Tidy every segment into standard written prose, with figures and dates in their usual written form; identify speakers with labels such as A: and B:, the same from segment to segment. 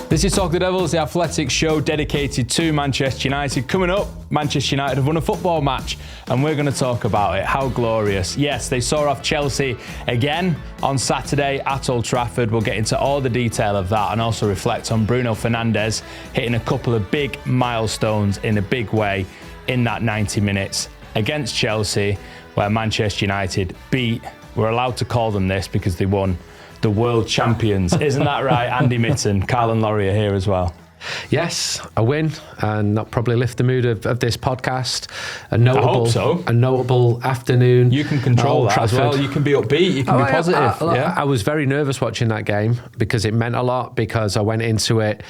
A: This is Talk the Devils, the athletic show dedicated to Manchester United. Coming up, Manchester United have won a football match and we're going to talk about it. How glorious. Yes, they saw off Chelsea again on Saturday at Old Trafford. We'll get into all the detail of that and also reflect on Bruno Fernandes hitting a couple of big milestones in a big way in that 90 minutes against Chelsea, where Manchester United beat, we're allowed to call them this because they won, the world champions. Isn't that right, Andy Mitten? Carl and Laurie are here as well.
B: Yes, a win, and that'll probably lift the mood of this podcast. A notable afternoon.
A: You can control that as well. You can be upbeat. You can be positive.
B: I was very nervous watching that game because it meant a lot. Because I went into it,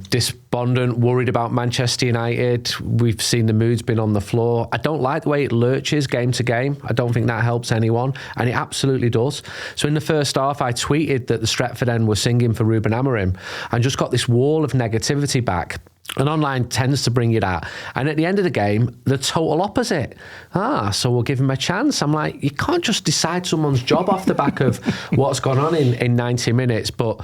B: despondent, worried about Manchester United. We've seen the mood's been on the floor. I don't like the way it lurches game to game. I don't think that helps anyone, and it absolutely does. So in the first half, I tweeted that the Stretford end were singing for Ruben Amorim, and just got this wall of negativity back. And online tends to bring it out. And at the end of the game, the total opposite. So we'll give him a chance. I'm like, you can't just decide someone's job off the back of what's gone on in 90 minutes. But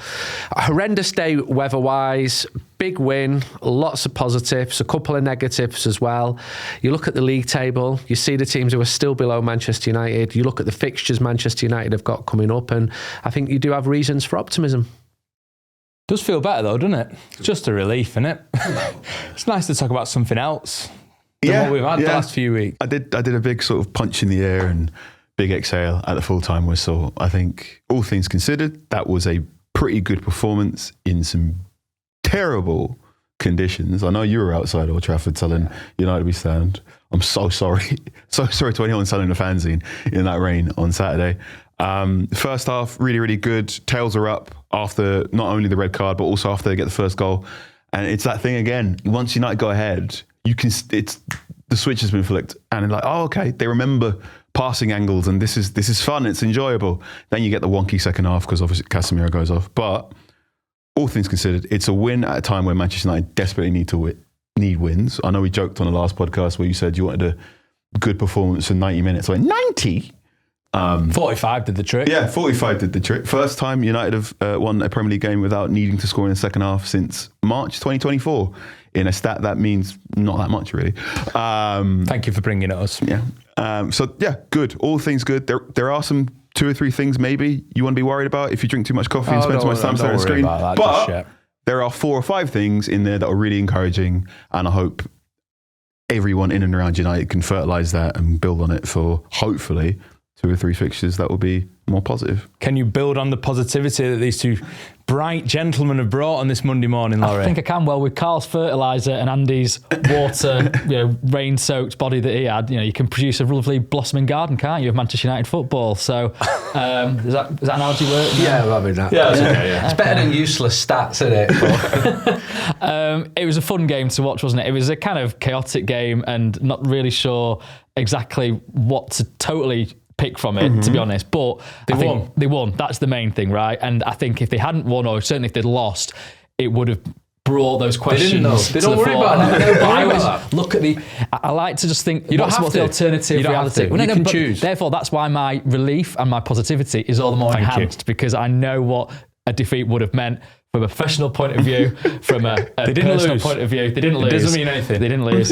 B: a horrendous day weather-wise, big win, lots of positives, a couple of negatives as well. You look at the league table, you see the teams who are still below Manchester United. You look at the fixtures Manchester United have got coming up, and I think you do have reasons for optimism.
A: Does feel better though, doesn't it? It's just a relief, isn't it? It's nice to talk about something else than what we've had the last few weeks.
C: I did a big sort of punch in the air and big exhale at the full-time whistle. I think, all things considered, that was a pretty good performance in some terrible conditions. I know you were outside Old Trafford telling United we stand. I'm so sorry. So sorry to anyone selling the fanzine in that rain on Saturday. First half, really, really good. Tails are up after not only the red card, but also after they get the first goal. And it's that thing again. Once United go ahead, the switch has been flicked. And they're like, oh, okay. They remember passing angles and this is fun. It's enjoyable. Then you get the wonky second half because obviously Casemiro goes off. But all things considered, it's a win at a time where Manchester United desperately need wins. I know we joked on the last podcast where you said you wanted a good performance for 90 minutes. I went, 90?
A: 45 did the trick.
C: Yeah, 45 did the trick. First time United have won a Premier League game without needing to score in the second half since March 2024. In a stat that means not that much, really.
A: Thank you for bringing it us.
C: Yeah. Good. All things good. There are some 2 or 3 things maybe you want to be worried about if you drink too much coffee and spend too much time staring at the screen. But there are 4 or 5 things in there that are really encouraging, and I hope everyone in and around United can fertilise that and build on it for, hopefully, 2 or 3 fixtures that will be more positive.
A: Can you build on the positivity that these two bright gentlemen have brought on this Monday morning, Laurie?
D: I think I can. Well, with Carl's fertiliser and Andy's water, rain-soaked body that he had, you can produce a lovely blossoming garden, can't you, of Manchester United football? So, does that analogy work?
B: Yeah, I mean that.
A: Yeah, okay.
B: It's better than useless stats, isn't
D: it? It was a fun game to watch, wasn't it? It was a kind of chaotic game, and not really sure exactly what to totally pick from it, to be honest, but they won. That's the main thing, right? And I think if they hadn't won, or certainly if they'd lost, it would have brought those questions.
A: They don't worry about that.
D: I always look at I like to just think, what's the alternative reality?
A: You can choose.
D: Therefore, that's why my relief and my positivity is all the more enhanced, because I know what a defeat would have meant from a professional point of view, from a personal point of view. They didn't lose.
A: It doesn't mean anything.
D: They didn't lose.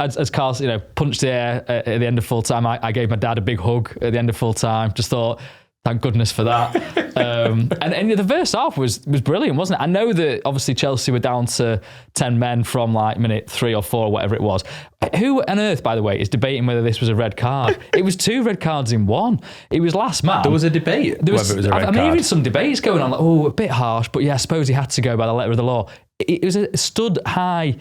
D: As Carl, punched the air at the end of full time, I gave my dad a big hug at the end of full time. Just thought, thank goodness for that. And the first half was brilliant, wasn't it? I know that obviously Chelsea were down to 10 men from like minute 3 or 4, or whatever it was. Who on earth, by the way, is debating whether this was a red card? It was 2 red cards in one. It was last man.
A: There was a debate whether it was a red card.
D: Even some debates going on, like, a bit harsh, but yeah, I suppose he had to go by the letter of the law. It was a stood high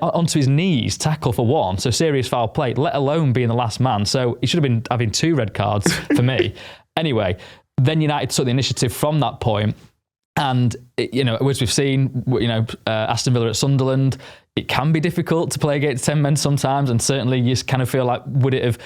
D: onto his knees tackle for 1, so serious foul play, let alone being the last man. So he should have been having 2 red cards for me. Anyway, then United took the initiative from that point, and as we've seen, Aston Villa at Sunderland, it can be difficult to play against 10 men sometimes, and certainly you kind of feel like, would it have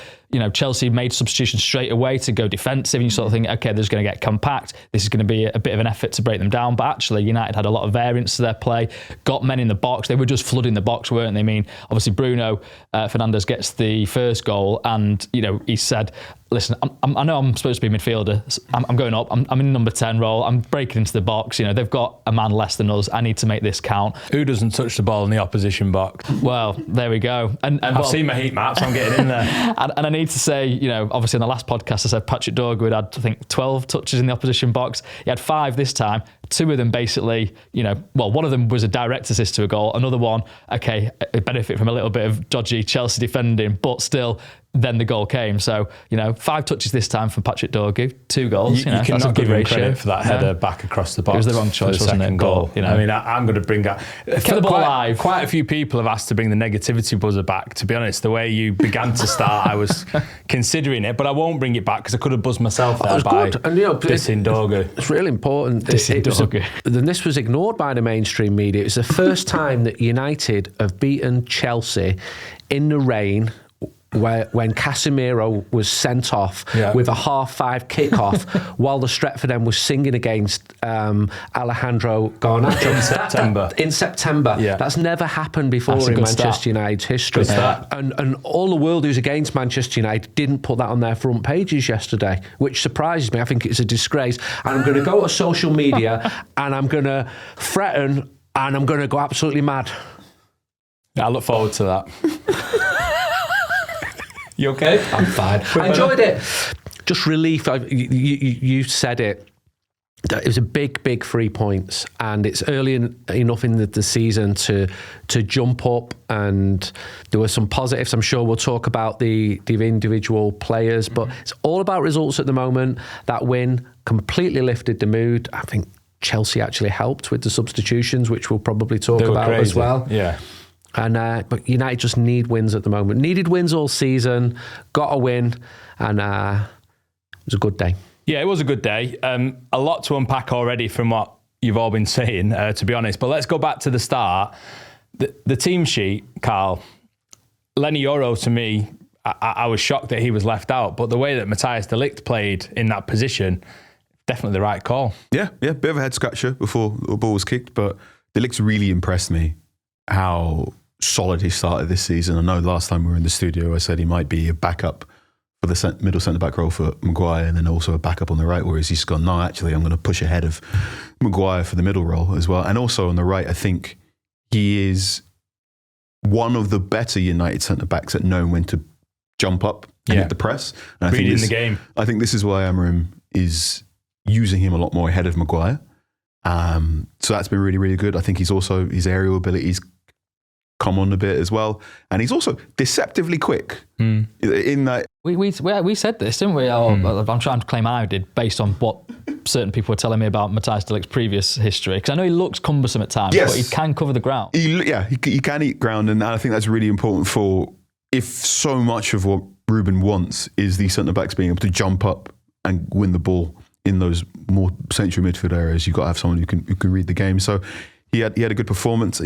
D: Chelsea made substitutions straight away to go defensive, and you sort of think, okay, they're just going to get compact. This is going to be a bit of an effort to break them down. But actually, United had a lot of variance to their play, got men in the box. They were just flooding the box, weren't they? I mean, obviously Bruno Fernandes gets the first goal, and he said, listen, I know I'm supposed to be midfielder. So I'm going up. I'm in number 10 role. I'm breaking into the box. They've got a man less than us. I need to make this count.
A: Who doesn't touch the ball in the opposition box?
D: Well, there we go. And
A: I've seen my heat maps. I'm getting in there.
D: and I need to say, obviously in the last podcast, I said Patrick Dorgu had, I think, 12 touches in the opposition box. He had 5 this time. 2 of them basically, one of them was a direct assist to a goal. Another one, okay, benefit from a little bit of dodgy Chelsea defending, but still, then the goal came. So, 5 touches this time from Patrick Dorgu, 2 goals.
A: You cannot give him credit for that header back across the box.
D: It was the wrong choice, wasn't it?
A: Goal. I mean, I'm going to bring that.
D: Kept the ball alive.
A: Quite a few people have asked to bring the negativity buzzer back. To be honest, the way you began to start, I was considering it, but I won't bring it back because I could have buzzed myself there by dissing Dorgu.
B: It's really important. And this was ignored by the mainstream media. It was the first time that United have beaten Chelsea in the rain, when Casemiro was sent off with a 5:30 kickoff while the Stretford end was singing against Alejandro Garnacho in September. That's never happened before in Manchester United's history. And all the world who's against Manchester United didn't put that on their front pages yesterday, which surprises me. I think it's a disgrace. And I'm going to go to social media and I'm going to threaten and I'm going to go absolutely mad.
A: I look forward to that. You okay?
B: I'm fine. I enjoyed it. Just relief. You said it. It was a big 3 points, and it's early enough in the season to jump up. And there were some positives. I'm sure we'll talk about the individual players, but it's all about results at the moment. That win completely lifted the mood. I think Chelsea actually helped with the substitutions, which we'll probably talk about as well.
A: Yeah.
B: And but United just need wins at the moment. Needed wins all season, got a win, and it was a good day.
A: Yeah, it was a good day. A lot to unpack already from what you've all been saying, to be honest. But let's go back to the start. The team sheet, Carl, Lenny Yoro, to me, I was shocked that he was left out. But the way that Matthias de Ligt played in that position, definitely the right call.
C: Yeah, bit of a head scratcher before the ball was kicked. But de Ligt really impressed me how solid he started this season. I know last time we were in the studio, I said he might be a backup for the middle centre-back role for Maguire, and then also a backup on the right, whereas he's gone, no, actually, I'm going to push ahead of Maguire for the middle role as well. And also on the right, I think he is one of the better United centre-backs at knowing when to jump up and hit the press. And
A: reading the game.
C: I think this is why Amorim is using him a lot more ahead of Maguire. So that's been really, really good. I think his aerial abilities come on a bit as well, and he's also deceptively quick. In that
D: we said this, didn't we? I'm trying to claim I did based on what certain people were telling me about Matthias de Ligt's previous history, because I know he looks cumbersome at times, but he can cover the ground.
C: He can eat ground, and I think that's really important for if so much of what Ruben wants is the centre backs being able to jump up and win the ball in those more central midfield areas. You've got to have someone who can read the game. So he had a good performance.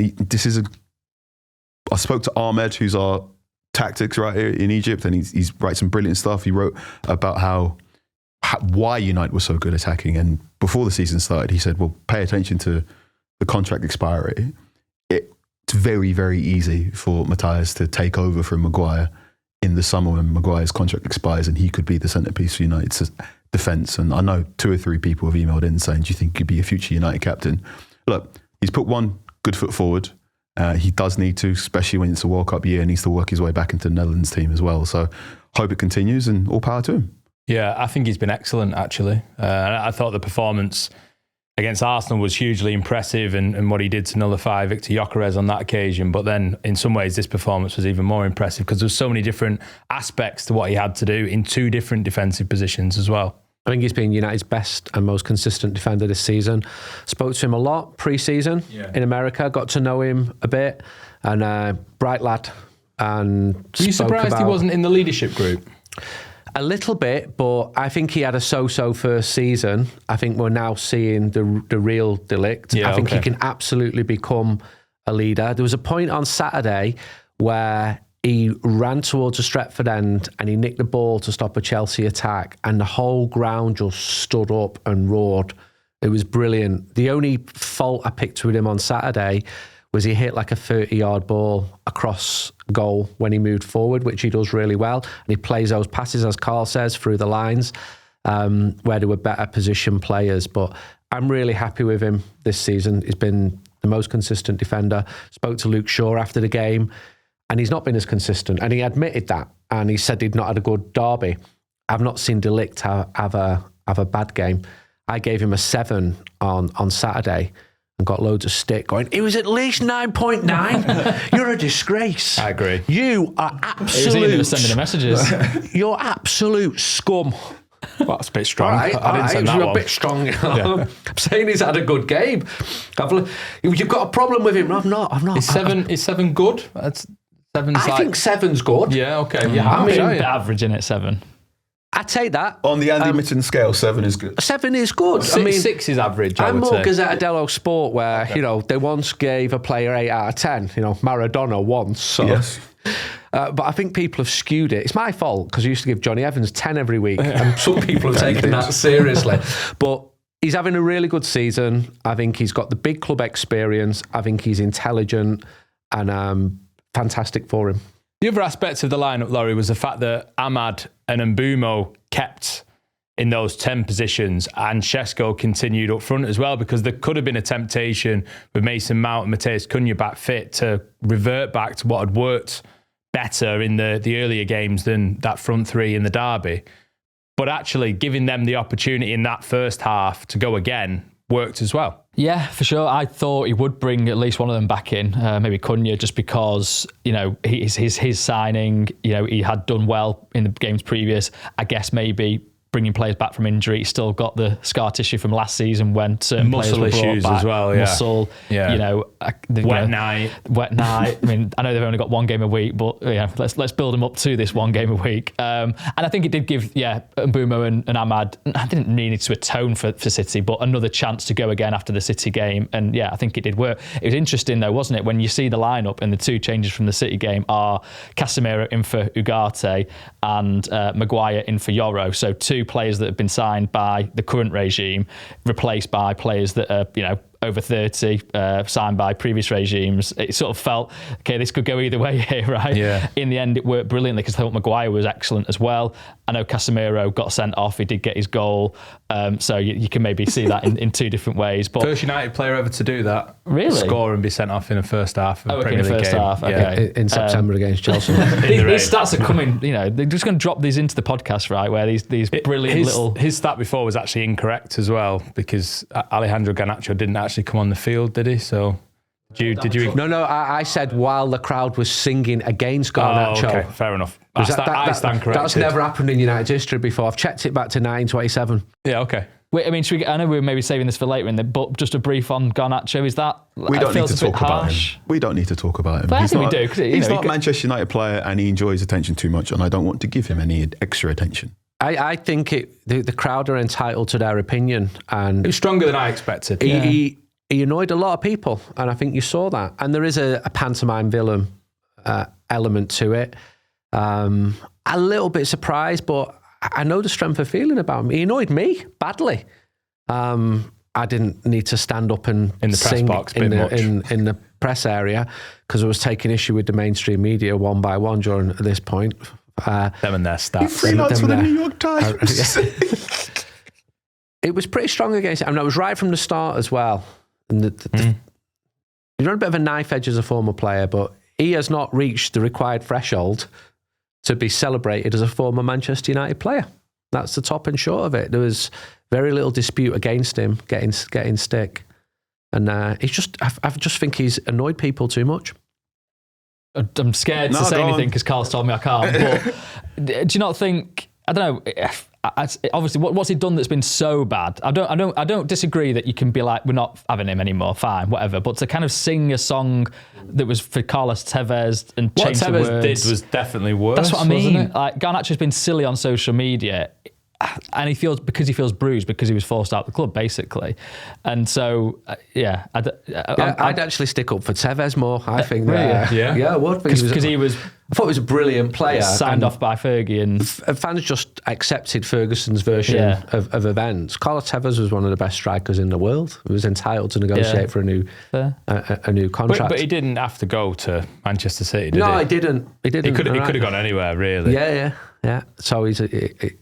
C: I spoke to Ahmed, who's our tactics writer in Egypt, and he's writes some brilliant stuff. He wrote about why United was so good attacking. And before the season started, he said, well, pay attention to the contract expiry. It's very, very easy for Matthias to take over from Maguire in the summer when Maguire's contract expires, and he could be the centrepiece for United's defence. And I know 2 or 3 people have emailed in saying, do you think he could be a future United captain? Look, he's put one good foot forward. He does need to, especially when it's a World Cup year, and needs to work his way back into the Netherlands team as well. So hope it continues, and all power to him.
A: Yeah, I think he's been excellent, actually. I thought the performance against Arsenal was hugely impressive, and what he did to nullify Victor Gyökeres on that occasion. But then in some ways, this performance was even more impressive because there's so many different aspects to what he had to do in 2 different defensive positions as well.
B: I think he's been United's best and most consistent defender this season. Spoke to him a lot pre-season in America, got to know him a bit, and bright lad. And
A: were you surprised he wasn't in the leadership group?
B: A little bit, but I think he had a so-so first season. I think we're now seeing the real de Ligt. I think he can absolutely become a leader. There was a point on Saturday where he ran towards the Stretford end and he nicked the ball to stop a Chelsea attack, and the whole ground just stood up and roared. It was brilliant. The only fault I picked with him on Saturday was he hit like a 30-yard ball across goal when he moved forward, which he does really well. And he plays those passes, as Carl says, through the lines where there were better position players. But I'm really happy with him this season. He's been the most consistent defender. Spoke to Luke Shaw after the game, and he's not been as consistent. And he admitted that. And he said he'd not had a good derby. I've not seen Ligt have a bad game. I gave him a 7 on Saturday and got loads of stick going, it was at least 9.9. You're a disgrace.
A: I agree.
B: You are absolute...
D: He was sending the messages.
B: You're absolute scum.
A: Well, that's a bit strong.
B: I didn't send that one. A bit strong. I'm saying he's had a good game. You've got a problem with him. I'm not.
A: Is seven good? That's seven's.
B: I think 7's good.
A: Yeah. Okay. Yeah.
D: I'm average in it 7.
B: I take that.
C: On the Andy Mitten scale, 7 is good.
B: 7 is good.
A: 6 is average.
B: I'm more Gazzetta dello Sport, where they once gave a player 8 out of 10. Maradona once. So.
C: Yes.
B: But I think people have skewed it. It's my fault because I used to give Johnny Evans 10 every week, and some people have taken that seriously. But he's having a really good season. I think he's got the big club experience. I think he's intelligent, and fantastic for him.
A: The other aspect of the lineup, Laurie, was the fact that Ahmad and Mbeumo kept in those 10 positions, and Šeško continued up front as well, because there could have been a temptation with Mason Mount and Matheus Cunha back fit to revert back to what had worked better in the earlier games than that front three in the derby. But actually giving them the opportunity in that first half to go again worked as well.
D: Yeah, for sure. I thought he would bring at least one of them back in, maybe Cunha, just because, his signing, he had done well in the games previous. I guess maybe bringing players back from injury. He's still got the scar tissue from last season when certain
A: muscle
D: players were brought
A: issues
D: back.
A: as well. Yeah.
D: Muscle,
A: wet night.
D: I mean, I know they've only got one game a week, but let's build them up to this one game a week. And I think it did give Mbeumo and Ahmad, I didn't need to atone for City, but another chance to go again after the City game. And I think it did work. It was interesting though, wasn't it, when you see the lineup and the two changes from the City game are Casemiro in for Ugarte and Maguire in for Yoro. So two players that have been signed by the current regime replaced by players that are over 30, signed by previous regimes. It sort of felt, okay, this could go either way here, right? Yeah. In the end, it worked brilliantly because I thought Maguire was excellent as well. I know Casemiro got sent off. He did get his goal. So you can maybe see that in two different ways. But
A: first United player ever to do that.
D: Really?
A: Score and be sent off in the first half of the Premier League game.
D: Half, okay.
B: In September against Chelsea.
D: These stats are coming, they're just going to drop these into the podcast, right? Where these brilliant
A: His stat before was actually incorrect as well, because Alejandro Garnacho didn't actually come on the field, did he? So did you?
B: No. I said while the crowd was singing against Garnacho.
A: Oh, okay, fair enough. I stand corrected.
B: That's never happened in United history before. I've checked it back to 1927.
A: Yeah, okay.
D: Wait, I mean, I know we're maybe saving this for later but just a brief on Garnacho. Is that
C: we don't need to talk about him? We don't need to talk about him.
D: But I think we do.
C: He's not a Manchester United player, and he enjoys attention too much, and I don't want to give him any extra attention.
B: I think the crowd are entitled to their opinion, and
A: it was stronger than I expected.
B: He annoyed a lot of people, and I think you saw that. And there is a pantomime villain element to it. A little bit surprised, but I know the strength of feeling about him. He annoyed me badly. I didn't need to stand up and
A: in the
B: sing
A: press box
B: in the press area because I was taking issue with the mainstream media one by one during this point.
A: Them and their staff.
C: Freelance for the New York Times.
B: It was pretty strong against it. I mean, it was right from the start as well. And you're on a bit of a knife edge as a former player, but he has not reached the required threshold to be celebrated as a former Manchester United player. That's the top and short of it. There was very little dispute against him getting stick. And I just think he's annoyed people too much.
D: I'm scared to say anything because Carl's told me I can't. But do you not think? I don't know. Obviously, what's he done that's been so bad? I don't disagree that you can be like, we're not having him anymore. Fine, whatever. But to kind of sing a song that was for Carlos Tevez and change the words.
A: What Tevez did was definitely worse.
D: That's what I mean.
A: Wasn't it?
D: Like Garnacho's been silly on social media. and he feels bruised because he was forced out of the club, basically. And so,
B: I'd actually stick up for Tevez more. I think
D: really?
B: I would, because
D: he was.
B: I thought he was a brilliant player.
D: Signed off by Fergie, and
B: fans just accepted Ferguson's version of events. Carlos Tevez was one of the best strikers in the world. He was entitled to negotiate for a new contract.
A: But he didn't have to go to Manchester City, did he?
B: No, he didn't. He
A: could have gone anywhere, really.
B: Yeah. So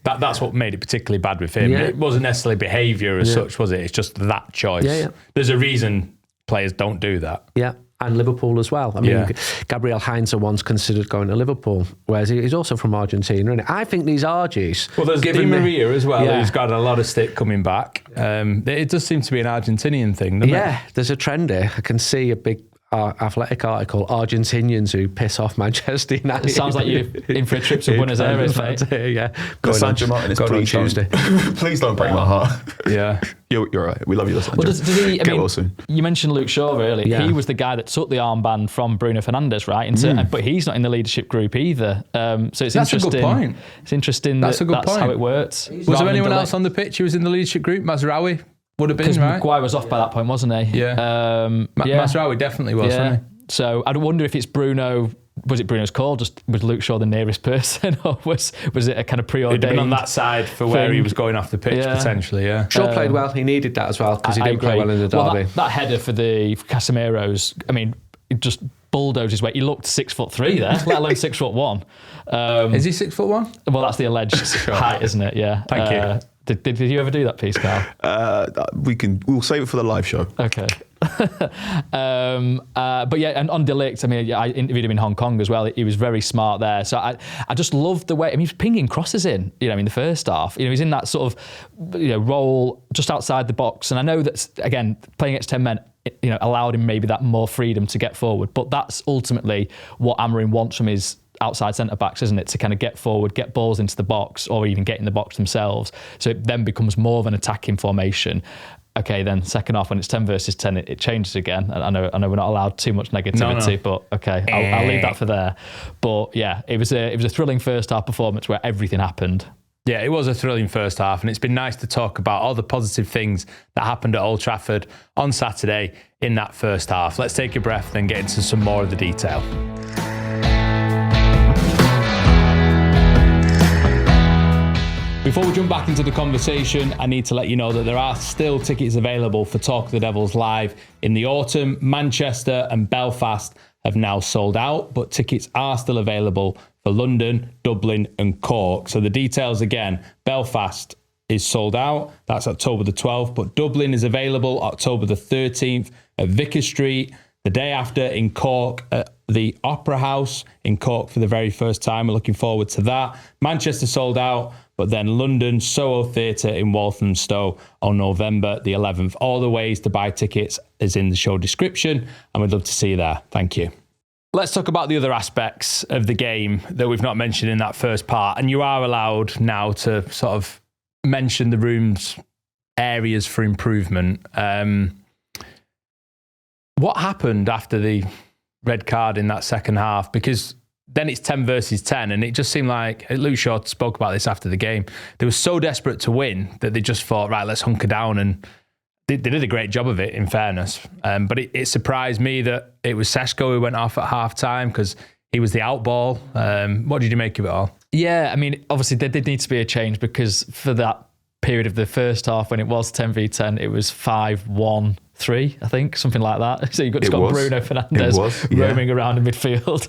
A: that's what made it particularly bad with him. It wasn't necessarily behaviour as such, was it? It's just that choice. There's a reason players don't do that.
B: Yeah. And Liverpool as well. I mean, Gabriel Heinze once considered going to Liverpool, whereas he's also from Argentina. And I think these Argies...
A: Well, there's Di Maria as well, who's got a lot of stick coming back. It does seem to be an Argentinian thing, doesn't it?
B: Yeah, there's a trend here. I can see a big Athletic article, Argentinians who piss off Manchester United.
D: It sounds like you're in for a trip to Buenos Aires, mate.
B: Yeah.
C: Sancho Martin,
B: Tuesday.
C: Please don't break my heart.
A: Yeah.
C: You're right. We love you, Sancho.
D: Well, does he,
C: Get well soon.
D: You mentioned Luke Shaw earlier. Yeah. He was the guy that took the armband from Bruno Fernandes, right? But he's not in the leadership group either. So it's interesting.
A: That's a good point.
D: It's interesting that's how it works.
A: Was there anyone else on the pitch who was in the leadership group? Mazraoui would have been, right?
D: Because Maguire was off by that point, wasn't he?
A: Yeah. Mazraoui definitely was, wasn't he?
D: So I wonder if it's Bruno. Was it Bruno's call? Just was Luke Shaw the nearest person, or was it a kind of preordained?
A: He'd been on that side for where he was going off the pitch potentially. Yeah,
B: Shaw played well. He needed that as well because he didn't play well in the derby.
D: Well, that header for the Casemiro's. I mean, it just bulldozed his way. He looked 6'3" there, let alone 6'1".
A: Is he 6'1"?
D: Well, that's the alleged height, isn't it? Yeah.
A: Thank you.
D: Did you ever do that piece, Carl?
C: We'll save it for the live show.
D: Okay. But yeah, and on Ligt, I mean, I interviewed him in Hong Kong as well. He was very smart there. So I just loved the way, I mean, he was pinging crosses in the first half. He's in that sort of, role just outside the box. And I know that, again, playing against 10 men, allowed him maybe that more freedom to get forward. But that's ultimately what Amorim wants from his outside centre-backs, isn't it? To kind of get forward, get balls into the box, or even get in the box themselves. So it then becomes more of an attacking formation. Okay, then second half when it's 10 versus 10, it changes again. I know we're not allowed too much negativity, but okay, I'll leave that for there. But yeah, it was a thrilling first half performance where everything happened.
A: Yeah, it was a thrilling first half, and it's been nice to talk about all the positive things that happened at Old Trafford on Saturday in that first half. Let's take a breath and get into some more of the detail. Before we jump back into the conversation, I need to let you know that there are still tickets available for Talk of the Devils live in the autumn. Manchester and Belfast have now sold out, but tickets are still available for London, Dublin and Cork. So the details again, Belfast is sold out. That's October the 12th, but Dublin is available October the 13th at Vicar Street. The day after in Cork at the Opera House in Cork for the very first time. We're looking forward to that. Manchester sold out, but then London, Soho Theatre in Walthamstow on November the 11th. All the ways to buy tickets is in the show description, and we'd love to see you there. Thank you. Let's talk about the other aspects of the game that we've not mentioned in that first part. And you are allowed now to sort of mention the room's areas for improvement. What happened after the red card in that second half? Because then it's 10 versus 10, and it just seemed like, Luke Shaw spoke about this after the game, they were so desperate to win that they just thought, right, let's hunker down, and they did a great job of it, in fairness. But it surprised me that it was Seshko who went off at half-time because he was the outball. What did you make of it all?
D: Yeah, I mean, obviously there did need to be a change, because for that period of the first half when it was 10v10, it was 5-1-3, I think, something like that. So you've got Bruno Fernandes roaming around in midfield,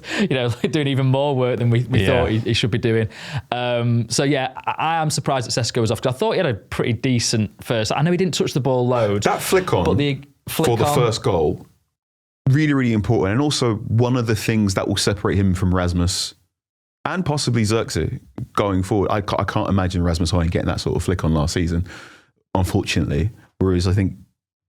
D: doing even more work than we thought he should be doing. So yeah, I am surprised that Seshko was off, because I thought he had a pretty decent first. I know he didn't touch the ball loads.
C: That flick on,
D: but the
C: first goal, really, really important. And also one of the things that will separate him from Rasmus and possibly Xerxes going forward. I can't imagine Rasmus Højlund getting that sort of flick on last season, unfortunately. Whereas I think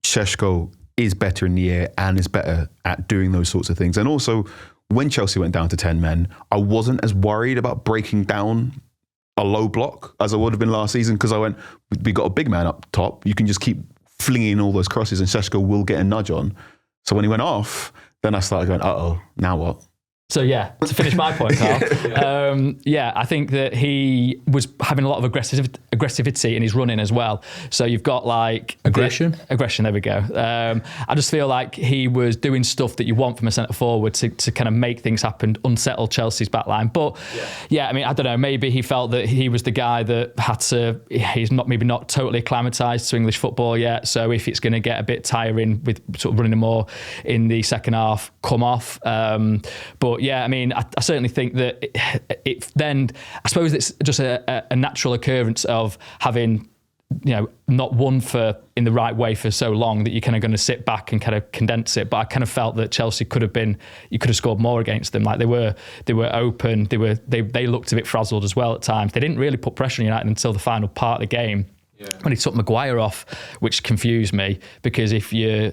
C: Seshko is better in the air and is better at doing those sorts of things. And also, when Chelsea went down to 10 men, I wasn't as worried about breaking down a low block as I would have been last season, because I went, we got a big man up top. You can just keep flinging all those crosses and Seshko will get a nudge on. So when he went off, then I started going, uh-oh, now what?
D: So yeah, to finish my point, Carl, I think that he was having a lot of aggressivity in his running as well. So you've got like
A: aggression.
D: There we go. I just feel like he was doing stuff that you want from a centre forward to kind of make things happen, unsettle Chelsea's backline. But I mean, I don't know. Maybe he felt that he was the guy that had to. He's not totally acclimatised to English football yet. So if it's going to get a bit tiring with sort of running more in the second half, come off. But yeah, I mean, I certainly think that it then, I suppose it's just a natural occurrence of having, not won in the right way for so long that you're kind of going to sit back and kind of condense it. But I kind of felt that Chelsea you could have scored more against them. Like they were open. They looked a bit frazzled as well at times. They didn't really put pressure on United until the final part of the game when he took Maguire off, which confused me, because if you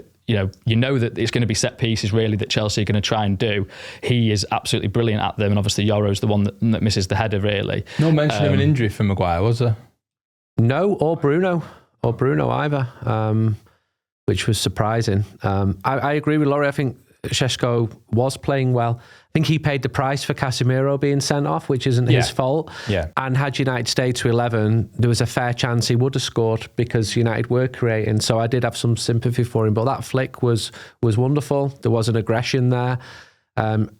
D: know that it's going to be set pieces really that Chelsea are going to try and do. He is absolutely brilliant at them, and obviously Yoro's the one that misses the header really.
A: No mention of an injury for Maguire, was there?
B: No, or Bruno either, which was surprising. I agree with Laurie. I think Šeško was playing well. I think he paid the price for Casemiro being sent off, which isn't his fault. Yeah. And had United stayed to 11, there was a fair chance he would have scored because United were creating. So I did have some sympathy for him. But that flick was wonderful. There was an aggression there.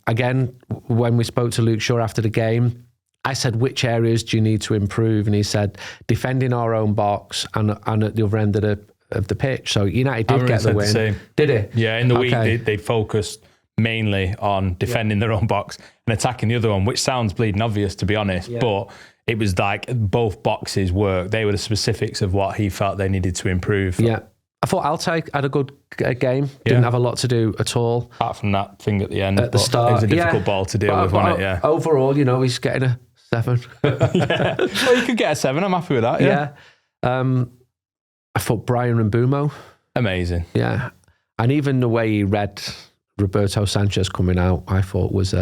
B: Again, when we spoke to Luke Shaw after the game, I said, which areas do you need to improve? And he said, defending our own box and at the other end of the pitch. So United did get the win. Did it?
A: Yeah, in the week they focused mainly on defending their own box and attacking the other one, which sounds bleeding obvious, to be honest. Yeah. But it was like both boxes worked. They were the specifics of what he felt they needed to improve.
B: Yeah. I thought Altay had a good game. Didn't have a lot to do at all.
A: Apart from that thing at the end.
B: At the start.
A: It was a difficult ball to deal with, wasn't it? Yeah.
B: Overall, he's getting a 7.
A: Yeah. Well, you could get a 7. I'm happy with that. Yeah.
B: I thought Brian Mbeumo.
A: Amazing.
B: Yeah. And even the way he read Roberto Sanchez coming out, I thought was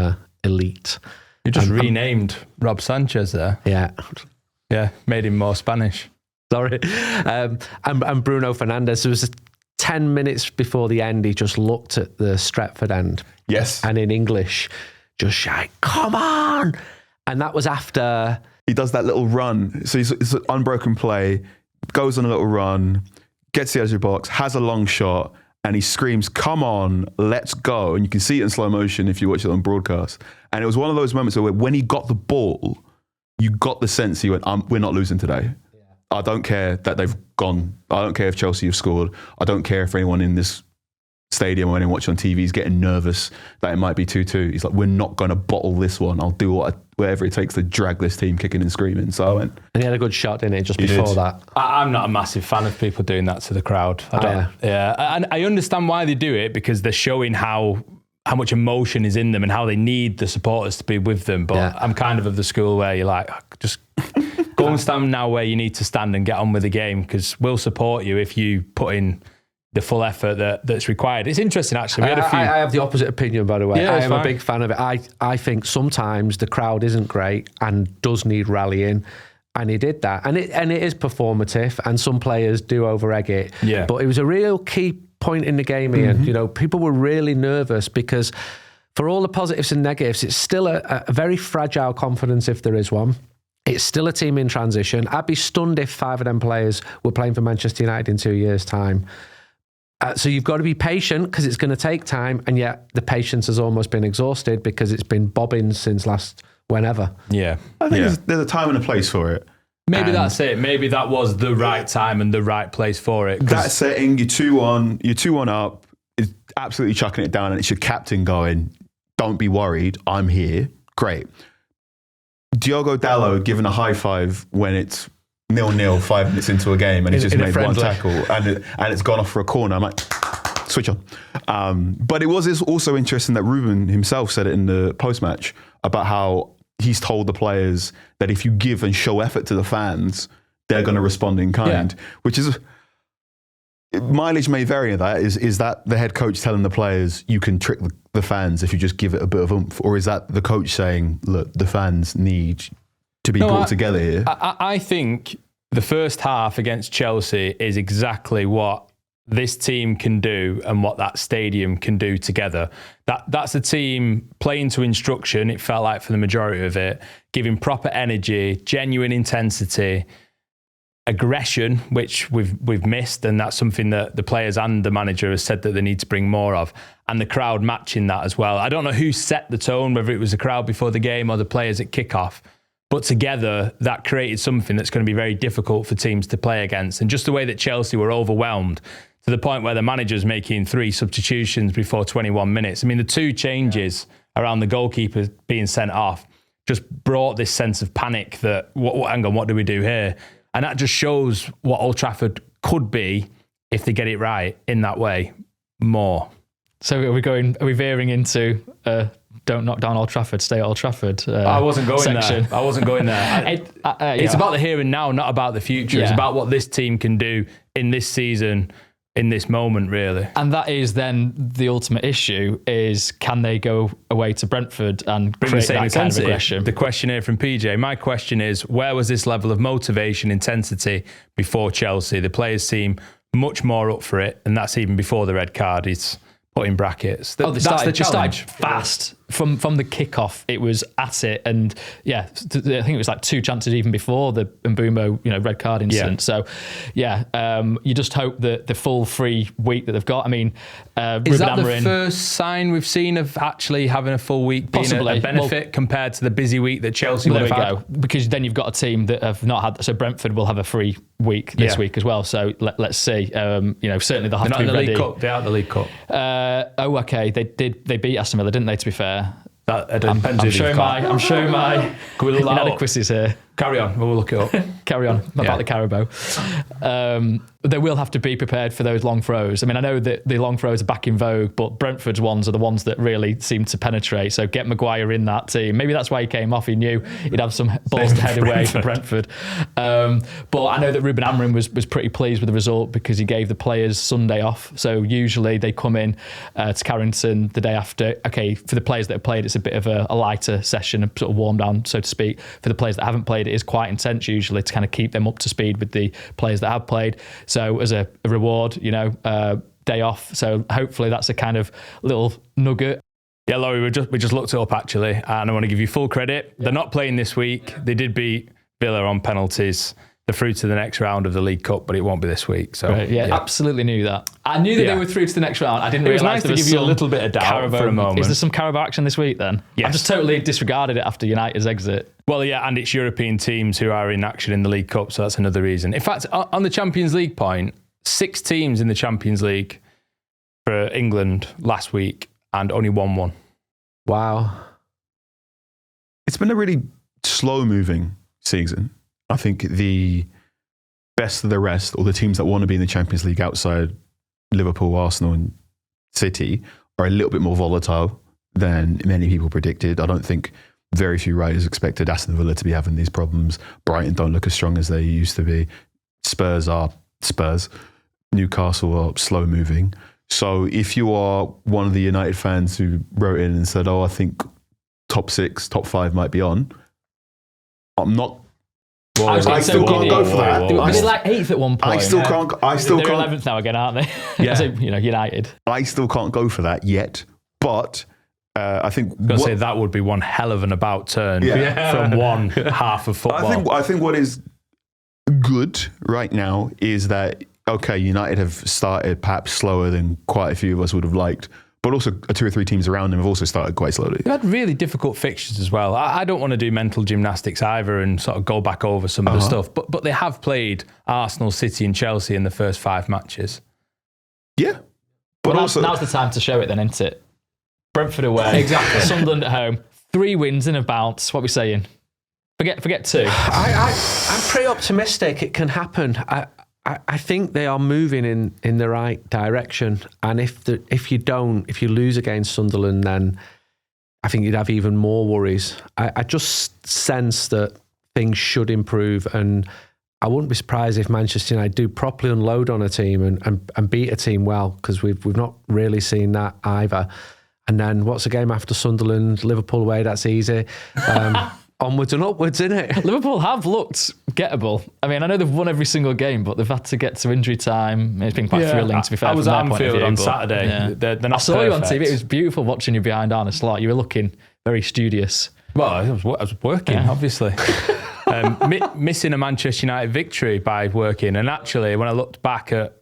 B: elite.
A: You just renamed Rob Sanchez there.
B: Yeah.
A: Yeah, made him more Spanish.
B: Sorry. And Bruno Fernandes, there was 10 minutes before the end, he just looked at the Stretford end.
C: Yes.
B: And in English, just shout, come on! And that was after...
C: He does that little run. So it's an unbroken play, goes on a little run, gets the edge of the box, has a long shot, and he screams, come on, let's go. And you can see it in slow motion if you watch it on broadcast. And it was one of those moments where when he got the ball, you got the sense he went, we're not losing today. Yeah. I don't care that they've gone. I don't care if Chelsea have scored. I don't care if anyone in this stadium or anyone watching on TV is getting nervous that it might be 2-2. He's like, we're not going to bottle this one. I'll do whatever it takes to drag this team kicking and screaming. So I went.
B: And he had a good shot, didn't he, just before that?
A: I'm not a massive fan of people doing that to the crowd. I don't. Yeah. And I understand why they do it, because they're showing how much emotion is in them and how they need the supporters to be with them. But I'm kind of the school where you're like, just go and stand now where you need to stand and get on with the game, because we'll support you if you put in the full effort that's required. It's interesting, actually. We had a few...
B: I have the opposite opinion, by the way.
A: Yeah,
B: I am a big fan of it. I think sometimes the crowd isn't great and does need rallying, and he did that. And it is performative, and some players do over-egg it.
A: Yeah.
B: But it was a real key point in the game, Ian.
A: Mm-hmm.
B: People were really nervous because for all the positives and negatives, it's still a very fragile confidence, if there is one. It's still a team in transition. I'd be stunned if 5 of them players were playing for Manchester United in 2 years' time. So you've got to be patient because it's going to take time, and yet the patience has almost been exhausted because it's been bobbing since last whenever.
A: Yeah.
C: I think there's a time and a place for it.
A: Maybe that's it. Maybe that was the right time and the right place for it.
C: That setting, you're 2-1 up, is absolutely chucking it down, and it's your captain going, don't be worried, I'm here. Great. Diogo Dalot giving a high five when it's 0-0 5 minutes into a game and he's just made one tackle and it's gone off for a corner. I'm like, switch on. But it was also interesting that Ruben himself said it in the post-match about how he's told the players that if you give and show effort to the fans, they're going to respond in kind, which is... Mileage may vary in that. Is that the head coach telling the players you can trick the fans if you just give it a bit of oomph? Or is that the coach saying, look, the fans need to be brought together here?
A: I think the first half against Chelsea is exactly what this team can do and what that stadium can do together. That's a team playing to instruction, it felt like for the majority of it, giving proper energy, genuine intensity, aggression, which we've missed, and that's something that the players and the manager has said that they need to bring more of, and the crowd matching that as well. I don't know who set the tone, whether it was the crowd before the game or the players at kickoff, but together that created something that's going to be very difficult for teams to play against. And just the way that Chelsea were overwhelmed to the point where the manager's making 3 substitutions before 21 minutes. I mean, the 2 changes around the goalkeeper being sent off just brought this sense of panic that, hang on, what do we do here? And that just shows what Old Trafford could be if they get it right in that way more.
D: So are we veering into don't knock down Old Trafford, stay at Old Trafford
A: I wasn't going
D: section?
A: there. I wasn't going there. It's about the here and now, not about the future. Yeah. It's about what this team can do in this season, in this moment, really.
D: And that is then the ultimate issue, is can they go away to Brentford and
A: bring
D: create
A: the same
D: that
A: intensity?
D: kind of aggression?
A: The question here from PJ, my question is, where was this level of motivation, intensity before Chelsea? The players seem much more up for it, and that's even before the red card is put in brackets. That's the challenge.
D: Fast. From the kickoff, it was at it, and I think it was like 2 chances even before the Mbeumo, red card incident. So, you just hope that the full free week that they've got. I mean,
A: is that the first sign we've seen of actually having a full week being a benefit compared to the busy week that Chelsea would have had?
D: Because then you've got a team that have not had. So Brentford will have a free week this week as well. So let's see. Certainly they'll have to be ready.
A: They're out the League Cup.
D: Okay. They beat Aston Villa, didn't they? To be fair.
A: I'm
D: showing my inadequacies here.
A: Carry on, we'll look it up.
D: Carry on about the Carabao. They will have to be prepared for those long throws. I mean, I know that the long throws are back in vogue, but Brentford's ones are the ones that really seem to penetrate. So get Maguire in that team. Maybe that's why he came off. He knew he'd have some balls to head away for Brentford. But I know that Ruben Amorim was pretty pleased with the result because he gave the players Sunday off. So usually they come in to Carrington the day after. Okay, for the players that have played, it's a bit of a lighter session, a sort of warm down, so to speak. For the players that haven't played, it is quite intense usually to kind of keep them up to speed with the players that have played. So as a reward, day off. So hopefully that's a kind of little nugget.
A: Yeah, Laurie, we just looked it up actually, and I want to give you full credit. They're not playing this week. They did beat Villa on penalties. They're through to the next round of the League Cup, but it won't be this week. So
D: right, absolutely knew that. I knew that they were through to the next round. I didn't realise
A: nice
D: there was
A: to give you a little bit of doubt
D: Carabao
A: for a moment.
D: Is there some Carabao action this week then?
A: Yes.
D: I've just totally disregarded it after United's exit.
A: Well, yeah, and it's European teams who are in action in the League Cup, so that's another reason. In fact, on the Champions League point, 6 teams in the Champions League for England last week and only 1-1.
B: Wow.
C: It's been a really slow-moving season. I think the best of the rest, or the teams that want to be in the Champions League outside Liverpool, Arsenal and City, are a little bit more volatile than many people predicted. I don't think very few writers expected Aston Villa to be having these problems. Brighton don't look as strong as they used to be. Spurs are Spurs. Newcastle are slow-moving. So if you are one of the United fans who wrote in and said, I think top 6, top 5 might be on, I'm not... I still can't go for that.
D: They were like 8th at one point.
C: I still can't.
D: They're 11th now again, aren't they?
A: Yeah.
D: So, United.
C: I still can't go for that yet. But I think
A: I've got to say that would be one hell of an about turn from one half of football.
C: I think what is good right now is that United have started perhaps slower than quite a few of us would have liked. But also 2 or 3 teams around them have also started quite slowly.
A: They had really difficult fixtures as well. I don't want to do mental gymnastics either and sort of go back over some of the stuff. But they have played Arsenal, City and Chelsea in the first 5 matches.
C: Yeah. But
D: now's the time to show it then, isn't it? Brentford away.
A: Exactly.
D: Sunderland at home. 3 wins in a bounce. What are we saying? Forget 2.
B: I'm pretty optimistic it can happen. I think they are moving in the right direction, and if you lose against Sunderland, then I think you'd have even more worries. I just sense that things should improve, and I wouldn't be surprised if Manchester United do properly unload on a team and beat a team well, because we've not really seen that either. And then what's the game after Sunderland? Liverpool away, that's easy. Onwards and upwards, isn't it?
D: Liverpool have looked unforgettable. I mean, I know they've won every single game, but they've had to get to injury time. It's been quite thrilling, to be fair.
A: I was
D: from
A: at
D: their point of
A: Anfield
D: view,
A: on
D: but,
A: Saturday.
D: yeah.
A: They're not
D: I saw you on
A: perfect.
D: TV. It was beautiful watching you behind Arne Slot. You were looking very studious.
A: Well, I was working, obviously. Missing a Manchester United victory by working. And actually, when I looked back at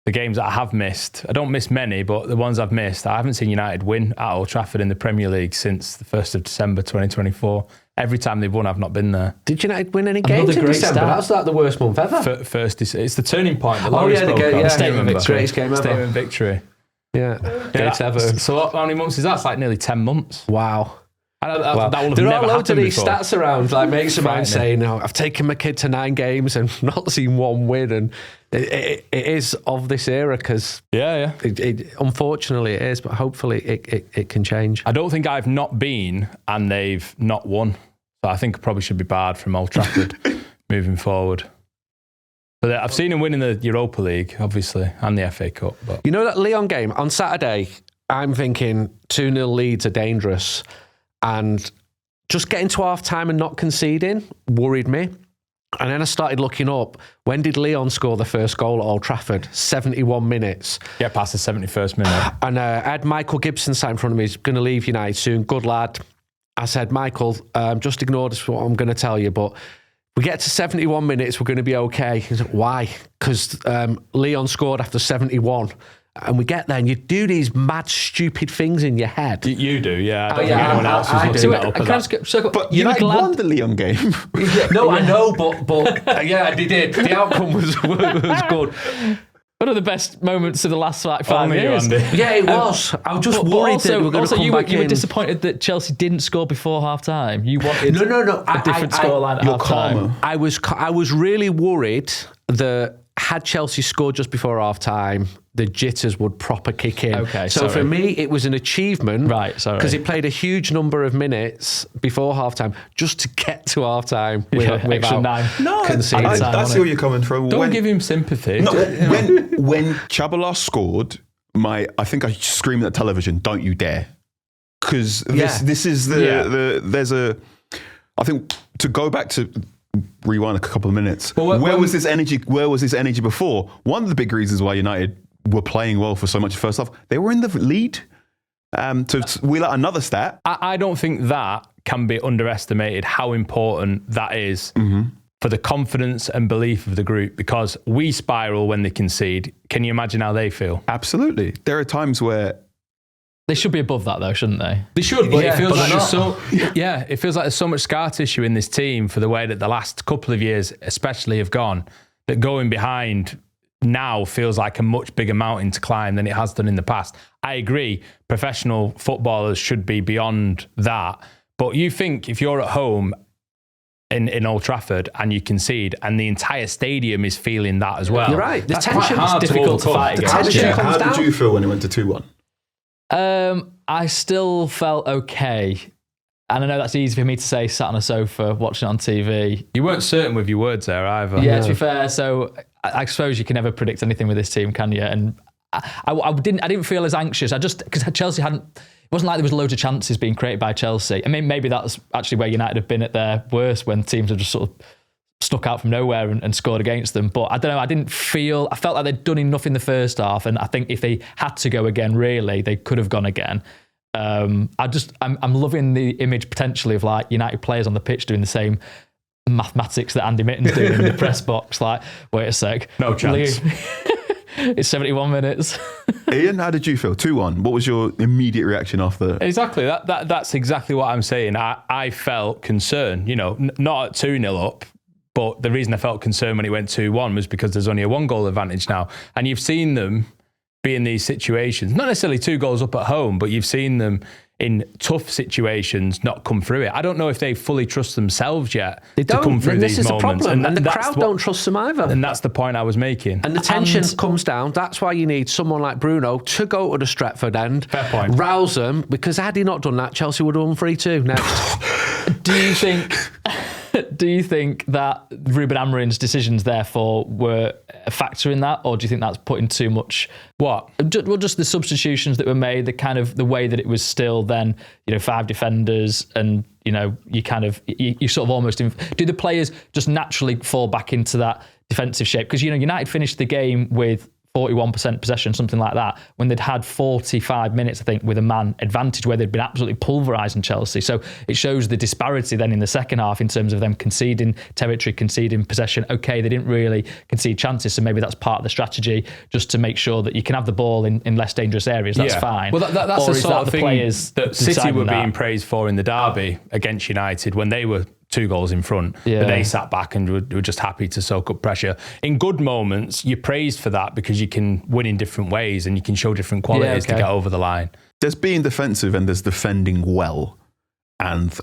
A: the games that I have missed, I don't miss many, but the ones I've missed, I haven't seen United win at Old Trafford in the Premier League since the 1st of December 2024. Every time they've won, I've not been there.
B: Did United win any games in
D: great
B: December?
D: start.
B: That's like the worst month ever.
A: It's the turning point. The
B: Oh, yeah,
D: Statement victory.
B: Greatest game ever.
A: Statement victory.
B: Yeah. Greatest ever.
A: So how many months is that? It's like nearly 10 months.
B: Wow.
A: That will have
B: There
A: never
B: are loads of
A: happened
B: these
A: before.
B: stats around, like mates of mine
A: Frightening.
B: saying, "No, I've taken my kid to 9 games and not seen one win," and it is of this era because
A: Yeah.
B: unfortunately it is, but hopefully it can change.
A: I don't think I've not been and they've not won. So I think I probably should be barred from Old Trafford moving forward. But I've seen him winning the Europa League, obviously, and the FA Cup. But
B: You know that Lyon game on Saturday? I'm thinking 2-0 leads are dangerous, and just getting to half time and not conceding worried me. And then I started looking up, when did Lyon score the first goal at Old Trafford? 71 minutes.
A: get past the 71st minute.
B: And I had Michael Gibson sat in front of me. He's going to leave United soon. Good lad. I said, Michael, just ignore this, what I'm going to tell you, but we get to 71 minutes, we're going to be okay. He said, why? Because Lyon scored after 71. And we get there and you do these mad, stupid things in your head.
A: You do, yeah. I don't think
B: yeah,
A: anyone else was
B: I
A: looking
B: do.
A: that up at that.
C: But
D: you
C: United
D: glad-
C: won the Lyon game.
B: No, I know, but yeah, they did. The outcome was good.
D: One of the best moments of the last like 5
A: Only you,
D: years.
A: Andy.
B: Yeah, it was. I was just worried that we were going to come back
D: you were
B: in.
D: disappointed that Chelsea didn't score before half time. You wanted
B: No.
D: a different scoreline at
C: You're
D: half time.
C: calmer.
B: I was really worried that had Chelsea scored just before half time, the jitters would proper kick in.
D: Okay,
B: so for
D: sorry.
B: me, it was an achievement.
D: Right, sorry.
B: Because it played a huge number of minutes before half time just to get to half time
D: Extra
B: without
D: 9.
C: No,
B: conceding.
C: I see where you're coming from.
A: Don't give him sympathy.
C: No, when Chalobah scored, I think I screamed at the television, "Don't you dare!" Because this is there's a. I think to go back to rewind a couple of minutes. Where was this energy? Where was this energy before? One of the big reasons why United were playing well for so much first half, they were in the lead. To wheel out another stat.
A: I don't think that can be underestimated how important that is for the confidence and belief of the group, because we spiral when they concede. Can you imagine how they feel?
C: Absolutely. There are times where
D: They should be above that though, shouldn't they?
A: They should, but
B: Yeah,
A: it feels
B: but
A: like
B: they're
A: there's it feels like there's so much scar tissue in this team for the way that the last couple of years especially have gone, that going behind now feels like a much bigger mountain to climb than it has done in the past. I agree, professional footballers should be beyond that. But you think if you're at home in Old Trafford and you concede and the entire stadium is feeling that as well.
B: You're right. The
A: That's
B: tension
A: quite hard
D: is difficult to
A: overcome.
D: fight
B: The
D: against.
B: tension
D: Yeah.
B: comes
C: how
B: down.
C: did you feel when it went to 2-1?
D: I still felt okay. And I know that's easy for me to say sat on a sofa watching it on TV.
A: You weren't certain with your words there either.
D: Yeah, to be fair. So I suppose you can never predict anything with this team, can you? And I didn't feel as anxious. Because Chelsea hadn't. It wasn't like there was loads of chances being created by Chelsea. I mean, maybe that's actually where United have been at their worst, when teams have just sort of stuck out from nowhere and scored against them. But I don't know. I felt like they'd done enough in the first half, and I think if they had to go again, really, they could have gone again. I'm loving the image potentially of like United players on the pitch doing the same mathematics that Andy Mitten's doing in the press box. Like, wait a sec,
A: No chance.
D: It's 71 minutes.
C: Ian, how did you feel? 2-1. What was your immediate reaction after?
A: Exactly. That's exactly what I'm saying. I felt concerned, not at 2-0 up, but the reason I felt concerned when it went 2-1 was because there's only a 1-goal advantage now. And you've seen them be in these situations, not necessarily 2 goals up at home, but you've seen them in tough situations not come through it. I don't know if they fully trust themselves yet
B: They
A: to
B: don't.
A: come through
B: And this
A: these
B: is the
A: moments.
B: problem. And the
A: that's
B: crowd
A: what-
B: don't trust them either.
A: And that's the point I was making.
B: And the tension comes down. That's why you need someone like Bruno to go to the Stretford end,
A: Fair point.
B: rouse them, because had he not done that, Chelsea would have won 3-2 next.
D: Do you think Do you think that Ruben Amorim's decisions, therefore, were a factor in that, or do you think that's putting too much?
A: What?
D: Well, just the substitutions that were made, the way that it was still then, 5 defenders, and you sort of almost do the players just naturally fall back into that defensive shape? Because United finished the game with 41% possession, something like that, when they'd had 45 minutes, I think, with a man advantage where they'd been absolutely pulverising Chelsea. So it shows the disparity then in the second half in terms of them conceding territory, conceding possession. Okay, they didn't really concede chances, so maybe that's part of the strategy, just to make sure that you can have the ball in less dangerous areas. That's fine.
A: Well, that's the sort of thing that City were being
D: that?
A: praised for in the derby against United when they were 2 goals in front, but they sat back and were just happy to soak up pressure. In good moments, you're praised for that because you can win in different ways and you can show different qualities to get over the line.
C: There's being defensive and there's defending well. And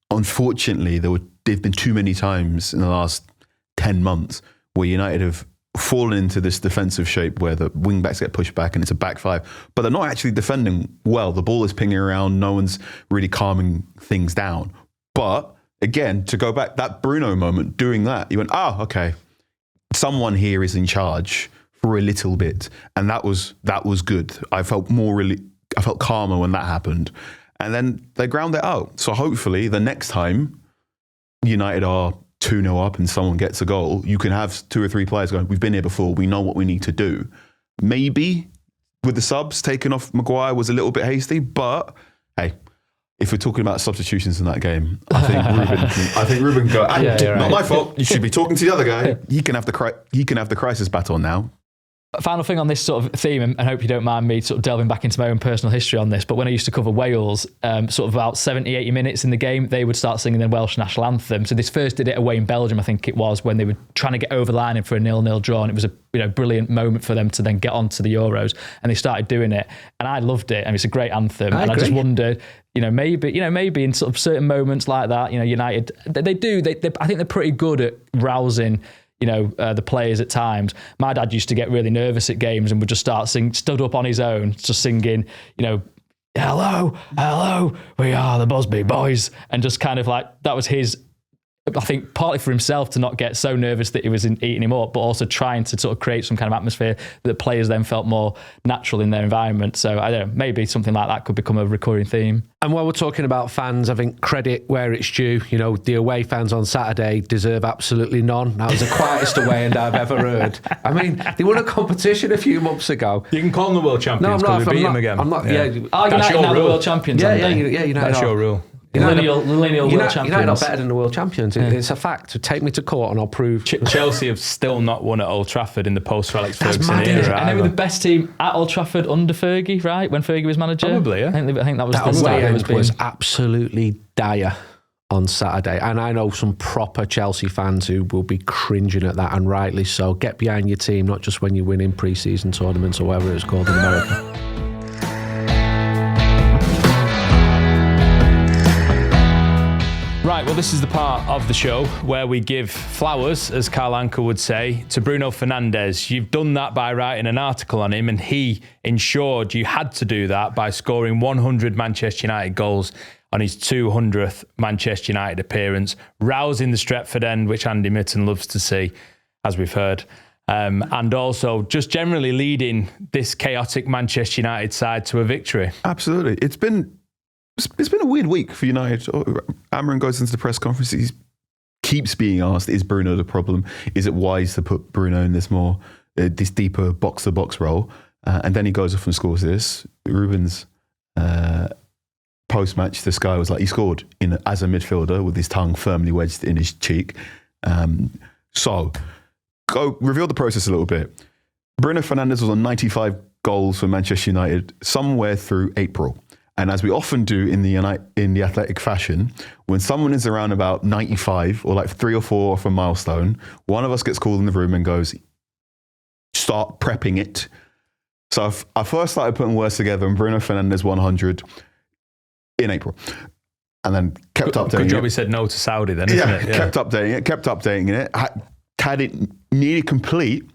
C: unfortunately, there've been too many times in the last 10 months where United have fallen into this defensive shape where the wing-backs get pushed back and it's a back 5, but they're not actually defending well. The ball is pinging around. No one's really calming things down. But again, to go back, that Bruno moment, doing that, you went, okay, someone here is in charge for a little bit. And that was good. I felt calmer when that happened. And then they ground it out. So hopefully the next time United are 2-0 up and someone gets a goal, you can have 2 or 3 players going, we've been here before, we know what we need to do. Maybe with the subs, taking off Maguire was a little bit hasty, but hey, if we're talking about substitutions in that game, I think Ruben can go, not my fault. You should be talking to the other guy. He can have the crisis baton now.
D: Final thing on this sort of theme, and I hope you don't mind me sort of delving back into my own personal history on this, but when I used to cover Wales, sort of about 70, 80 minutes in the game, they would start singing the Welsh national anthem. So this first did it away in Belgium, I think it was, when they were trying to get over the line for a 0-0 draw, and it was a brilliant moment for them to then get on to the Euros, and they started doing it, and I loved it, and it's a great anthem, I just wondered, maybe in sort of certain moments like that, United, I think they're pretty good at rousing the players at times. My dad used to get really nervous at games and would just start stood up on his own, just singing, hello, we are the Busby Boys. And just kind of like, that was his, I think partly for himself to not get so nervous that it was eating him up, but also trying to sort of create some kind of atmosphere that players then felt more natural in their environment. So I don't know, maybe something like that could become a recurring theme.
B: And while we're talking about fans, I think credit where it's due. The away fans on Saturday deserve absolutely none. That was the quietest away end I've ever heard. I mean, they won a competition a few months ago.
A: You can call them the world champions because we beat them again.
B: I'm not.
D: United now the world champions.
B: United.
A: That's your rule.
D: Lineal world champions.
B: United are better than the world champions. It's a fact. Take me to court and I'll prove.
A: Chelsea have still not won at Old Trafford in the post-Alex Ferguson era.
D: And they were the best team at Old Trafford under Fergie, right? When Fergie was manager.
A: Probably, yeah.
D: I think that was
B: the away end was absolutely dire on Saturday. And I know some proper Chelsea fans who will be cringing at that, and rightly so. Get behind your team, not just when you win in pre-season tournaments or whatever it's called in America.
A: Right, well, this is the part of the show where we give flowers, as Carl Anka would say, to Bruno Fernandes. You've done that by writing an article on him, and he ensured you had to do that by scoring 100 Manchester United goals on his 200th Manchester United appearance, rousing the Stretford end, which Andy Mitten loves to see, as we've heard. And also just generally leading this chaotic Manchester United side to a victory.
C: Absolutely. It's been a weird week for United. Amorim goes into the press conference. He keeps being asked, is Bruno the problem? Is it wise to put Bruno in this deeper box-to-box role? And then he goes off and scores this. Ruben's post-match, this guy was like, he scored as a midfielder with his tongue firmly wedged in his cheek. So, go reveal the process a little bit. Bruno Fernandes was on 95 goals for Manchester United somewhere through April. And as we often do in the athletic fashion, when someone is around about 95 or like 3 or 4 off a milestone, one of us gets called in the room and goes, start prepping it. So I first started putting words together and Bruno Fernandes 100 in April. And then kept updating it.
A: Good job he said no to Saudi then, isn't it? Yeah,
C: kept updating it. Had it nearly complete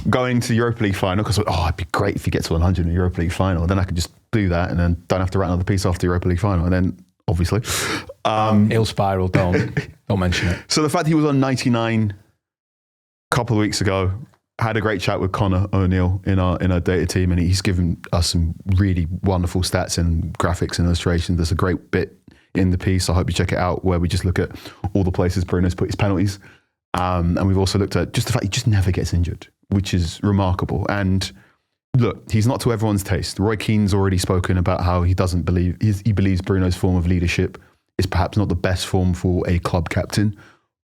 C: going to the Europa League final because, it'd be great if he gets to 100 in the Europa League final. Then I could just do that and then don't have to write another piece after the Europa League final. And then obviously.
A: He'll spiral, don't mention it.
C: So the fact he was on 99 a couple of weeks ago, had a great chat with Connor O'Neill in our data team, and he's given us some really wonderful stats and graphics and illustrations. There's a great bit in the piece. I hope you check it out, where we just look at all the places Bruno's put his penalties. And we've also looked at just the fact he just never gets injured, which is remarkable. And look, he's not to everyone's taste. Roy Keane's already spoken about how he believes Bruno's form of leadership is perhaps not the best form for a club captain.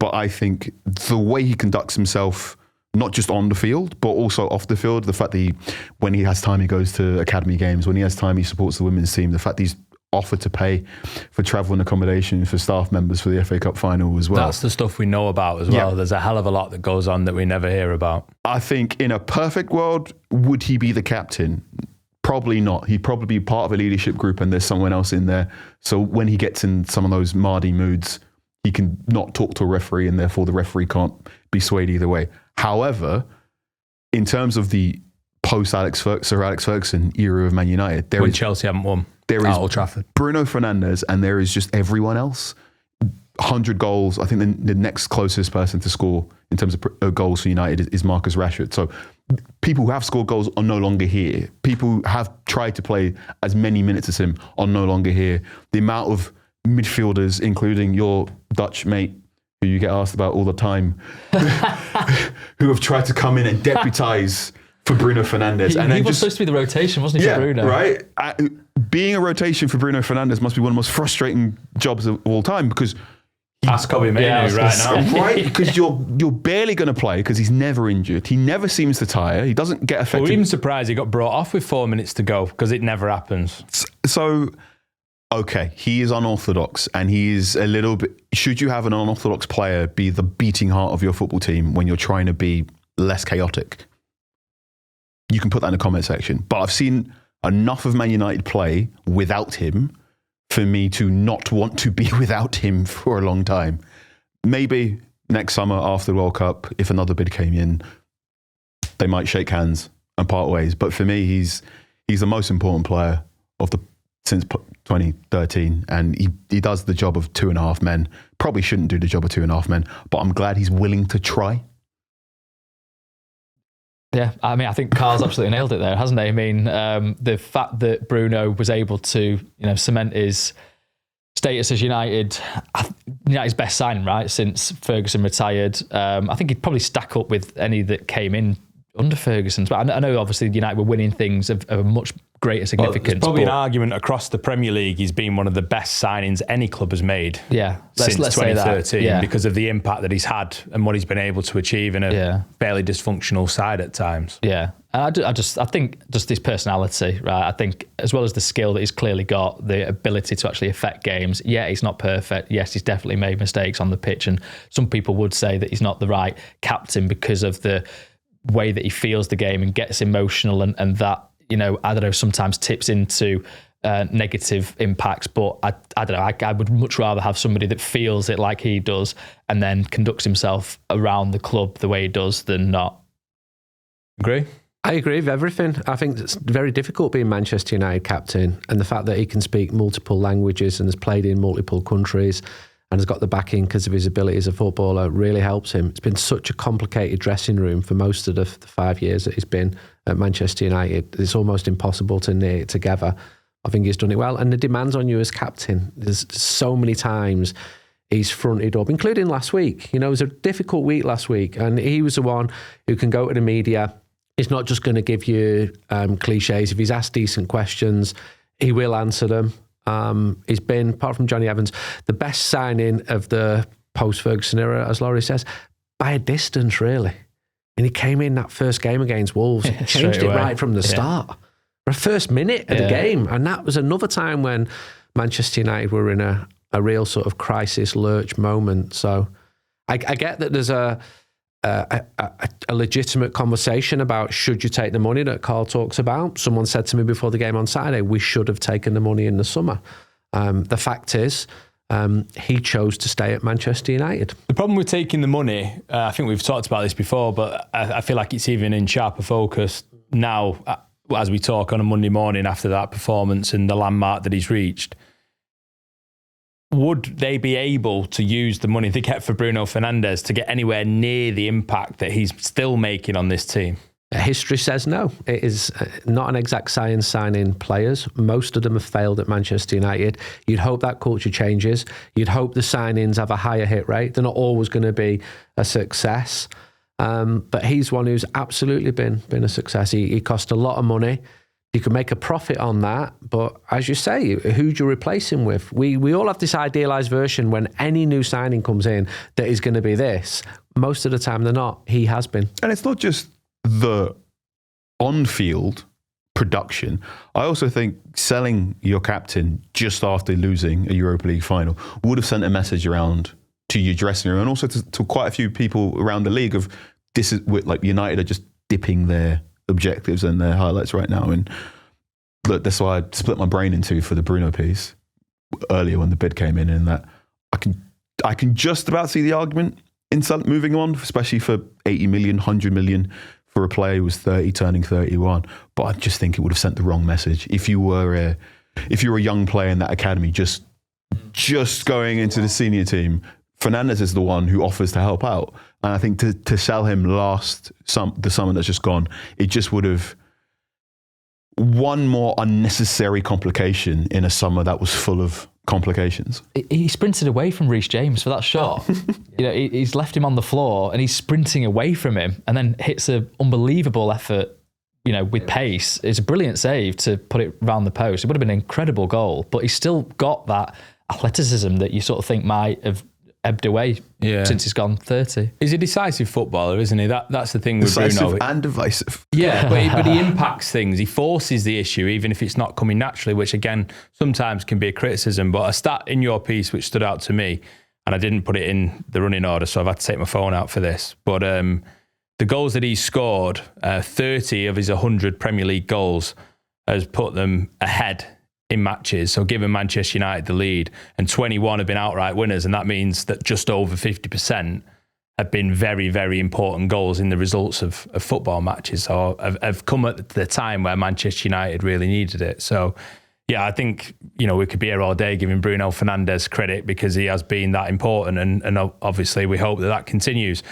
C: But I think the way he conducts himself, not just on the field, but also off the field, the fact that when he has time, he goes to academy games. When he has time, he supports the women's team. The fact that he's offered to pay for travel and accommodation for staff members for the FA Cup final as well.
A: That's the stuff we know about as well.
C: Yeah.
A: There's a hell of a lot that goes on that we never hear about.
C: I think in a perfect world, would he be the captain? Probably not. He'd probably be part of a leadership group and there's someone else in there. So when he gets in some of those mardy moods, he can not talk to a referee and therefore the referee can't be swayed either way. However, in terms of the Sir Alex Ferguson era of Man United,
A: when Chelsea haven't won.
C: There is
A: Old Trafford.
C: Bruno Fernandes, and there is just everyone else. 100 goals. I think the next closest person to score in terms of goals for United is Marcus Rashford. So people who have scored goals are no longer here. People who have tried to play as many minutes as him are no longer here. The amount of midfielders, including your Dutch mate, who you get asked about all the time, who have tried to come in and deputise for Bruno Fernandes.
D: He was supposed to be the rotation, wasn't he, for Bruno?
C: Right. Being a rotation for Bruno Fernandes must be one of the most frustrating jobs of all time, because
A: ask Kobe Mainoo right now.
C: Right, because you're barely going to play because he's never injured. He never seems to tire. He doesn't get affected.
A: We're even surprised he got brought off with 4 minutes to go, because it never happens.
C: So, okay, he is unorthodox, and he is a little bit... Should you have an unorthodox player be the beating heart of your football team when you're trying to be less chaotic? You can put that in the comment section. But I've seen enough of Man United play without him for me to not want to be without him for a long time. Maybe next summer after the World Cup, if another bid came in, they might shake hands and part ways. But for me, he's the most important player since 2013, and he does the job of 2.5 men. Probably shouldn't do the job of 2.5 men, but I'm glad he's willing to try.
D: Yeah, I mean, I think Carl's absolutely nailed it there, hasn't he? I mean, the fact that Bruno was able to, cement his status as United's best signing, right, since Ferguson retired. I think he'd probably stack up with any that came in under Ferguson's. But I know, obviously, United were winning things of a much greater significance.
A: Well, there's probably an argument across the Premier League he's been one of the best signings any club has made since 2013 because of the impact that he's had and what he's been able to achieve in a fairly dysfunctional side at times.
D: Yeah. And I think just his personality, right? I think as well as the skill that he's clearly got, the ability to actually affect games. Yeah, he's not perfect. Yes, he's definitely made mistakes on the pitch. And some people would say that he's not the right captain because of the way that he feels the game and gets emotional and that, I don't know, sometimes tips into negative impacts. But I don't know, I would much rather have somebody that feels it like he does and then conducts himself around the club the way he does than not.
A: Agree?
B: I agree with everything. I think it's very difficult being Manchester United captain, and the fact that he can speak multiple languages and has played in multiple countries and has got the backing because of his ability as a footballer really helps him. It's been such a complicated dressing room for most of the 5 years that he's been at Manchester United. It's almost impossible to knit it together. I think he's done it well. And the demands on you as captain, there's so many times he's fronted up, including last week. It was a difficult week last week, and he was the one who can go to the media. He's not just going to give you cliches. If he's asked decent questions, he will answer them. He's been, apart from Johnny Evans, the best signing of the post-Ferguson era, as Laurie says, by a distance, really. And he came in that first game against Wolves, changed it right from the start. For the first minute of the game. And that was another time when Manchester United were in a real sort of crisis lurch moment. So I get that there's a legitimate conversation about should you take the money that Carl talks about. Someone said to me before the game on Saturday, we should have taken the money in the summer. The fact is, he chose to stay at Manchester United.
A: The problem with taking the money, I think we've talked about this before, but I feel like it's even in sharper focus now as we talk on a Monday morning after that performance and the landmark that he's reached. would they be able to use the money they get for Bruno Fernandes to get anywhere near the impact that he's still making on this team?
B: History says no. It is not an exact science signing players. Most of them have failed at Manchester United. You'd hope that culture changes. You'd hope the signings have a higher hit rate. They're not always going to be a success. But he's one who's absolutely been a success. He cost a lot of money. You can make a profit on that. But as you say, who do you replace him with? We all have this idealised version when any new signing comes in that is going to be this. Most of the time they're not. He has been.
C: And it's not just the on-field production. I also think selling your captain just after losing a Europa League final would have sent a message around to your dressing room and also to quite a few people around the league of this is like United are just dipping their objectives and their highlights right now. And look, that's why I split my brain in two for the Bruno piece earlier when the bid came in, and that I can just about see the argument in moving on, especially for 80 million, 100 million for a player who was 30 turning 31. But I just think it would have sent the wrong message. If you were a young player in that academy just going into the senior team, Fernandes is the one who offers to help out. And I think to sell him the summer that's just gone, it just would have one more unnecessary complication in a summer that was full of complications.
D: He sprinted away from Reece James for that shot. He's left him on the floor and he's sprinting away from him and then hits an unbelievable effort, with pace. It's a brilliant save to put it round the post. It would have been an incredible goal, but he's still got that athleticism that you sort of think might have ebbed away since he's gone 30.
A: He's a decisive footballer, isn't he? That's the thing with
C: decisive
A: Bruno.
C: And divisive.
A: Yeah, but he impacts things. He forces the issue, even if it's not coming naturally, which again, sometimes can be a criticism. But a stat in your piece which stood out to me, and I didn't put it in the running order, so I've had to take my phone out for this. But the goals that he's scored, 30 of his 100 Premier League goals, has put them ahead in matches, so given Manchester United the lead, and 21 have been outright winners, and that means that just over 50% have been very, very important goals in the results of football matches, or have come at the time where Manchester United really needed it. So, yeah, I think, we could be here all day giving Bruno Fernandes credit because he has been that important, and obviously we hope that continues.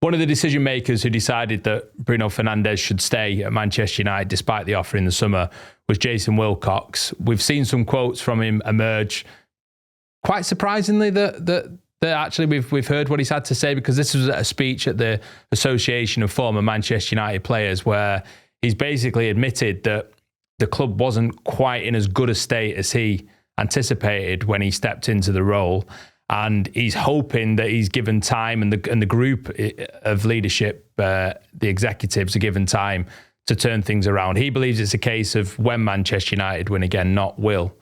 A: One of the decision makers who decided that Bruno Fernandes should stay at Manchester United despite the offer in the summer was Jason Wilcox. We've seen some quotes from him emerge. Quite surprisingly, that actually we've heard what he's had to say, because this was a speech at the Association of Former Manchester United Players where he's basically admitted that the club wasn't quite in as good a state as he anticipated when he stepped into the role. And he's hoping that he's given time, and the group of leadership, the executives, are given time to turn things around. He believes it's a case of when Manchester United win again, not will.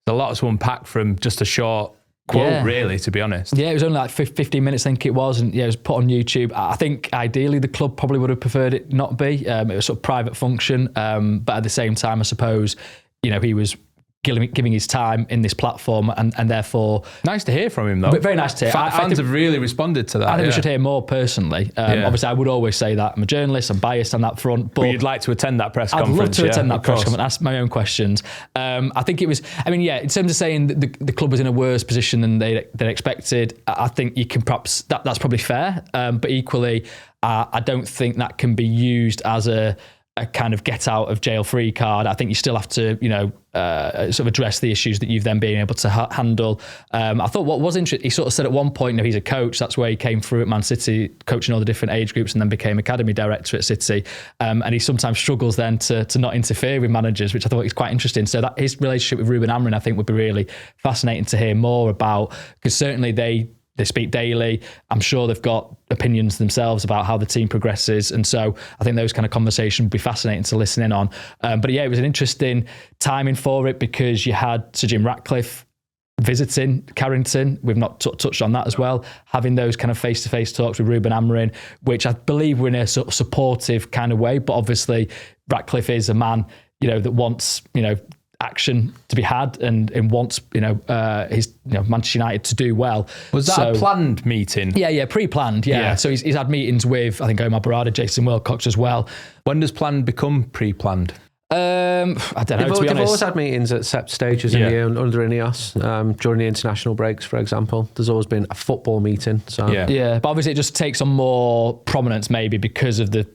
A: There's a lot to unpack from just a short quote, really, to be honest. Yeah,
D: it was only like 15 minutes, I think it was, and it was put on YouTube. I think ideally the club probably would have preferred it not be. It was sort of private function, but at the same time, I suppose, he was giving his time in this platform, and therefore...
A: Nice to hear from him, though.
D: But very nice to hear.
A: Fans have really responded to that.
D: I think we should hear more personally. Obviously, I would always say that. I'm a journalist, I'm biased on that front. But
A: you'd like to attend that press conference.
D: I'd love to attend that press conference, ask my own questions. I think it was... in terms of saying that the club was in a worse position than they expected, I think you can perhaps... That's probably fair. But equally, I don't think that can be used as a kind of get out of jail free card. I think you still have to, sort of address the issues that you've then been able to handle. I thought what was interesting, he sort of said at one point, he's a coach. That's where he came through at Man City, coaching all the different age groups, and then became academy director at City. And he sometimes struggles then to not interfere with managers, which I thought was quite interesting. So that his relationship with Ruben Amorim, I think, would be really fascinating to hear more about, because certainly they speak daily. I'm sure they've got opinions themselves about how the team progresses. And so I think those kind of conversations would be fascinating to listen in on. But yeah, it was an interesting timing for it, because you had Sir Jim Ratcliffe visiting Carrington. We've not touched on that as well. Having those kind of face-to-face talks with Ruben Amorim, which I believe were in a sort of supportive kind of way. But obviously Ratcliffe is a man, that wants, action to be had and wants his Manchester United to do well.
A: Was that a planned meeting?
D: Yeah, pre-planned. Yeah. So he's had meetings with, I think, Omar Barada, Jason Wilcox as well.
A: When does planned become pre-planned?
D: I don't know, to be
B: They've always
D: honest.
B: had meetings at set stages in the year under Ineos, during the international breaks, for example. There's always been a football meeting. So
D: Yeah, but obviously it just takes on more prominence maybe because of the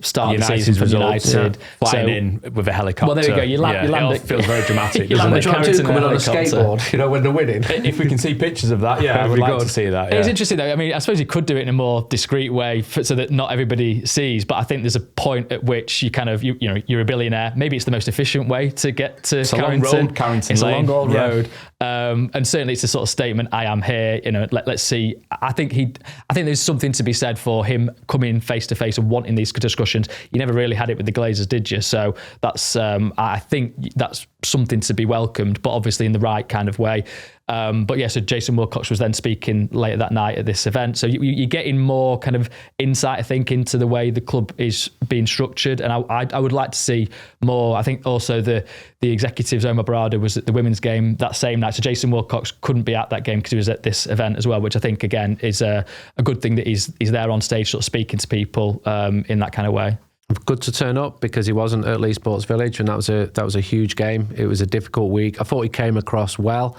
D: start of the season for United.
A: Flying in with a helicopter.
D: Well, there you go. You land
A: it all
D: at,
A: feels very dramatic,
D: you
A: doesn't
D: land
A: it?
D: at Carrington
B: coming on a
D: helicopter.
B: skateboard, when they're winning.
A: If we can see pictures of that, I would like to see that.
D: It's interesting though. I mean, I suppose you could do it in a more discreet way so that not everybody sees. But I think there's a point at which you kind of, you're a billionaire. Maybe it's the most efficient way to get to
A: It's
D: Carrington.
A: a long road, Carrington
D: It's
A: Lane.
D: a long old
A: Yeah.
D: road, and certainly it's a sort of statement. I am here. Let's see. I think there's something to be said for him coming face to face and wanting these discussions. You never really had it with the Glazers, did you? So that's I think that's something to be welcomed, but obviously in the right kind of way. So Jason Wilcox was then speaking later that night at this event. So you're getting more kind of insight, I think, into the way the club is being structured. And I would like to see more. I think also the executives, Omar Barada, was at the women's game that same night. So Jason Wilcox couldn't be at that game because he was at this event as well, which I think, again, is a good thing that he's there on stage sort of speaking to people in that kind of way.
B: Good to turn up because he wasn't at Leigh Sports Village, and that was a huge game. It was a difficult week. I thought he came across well.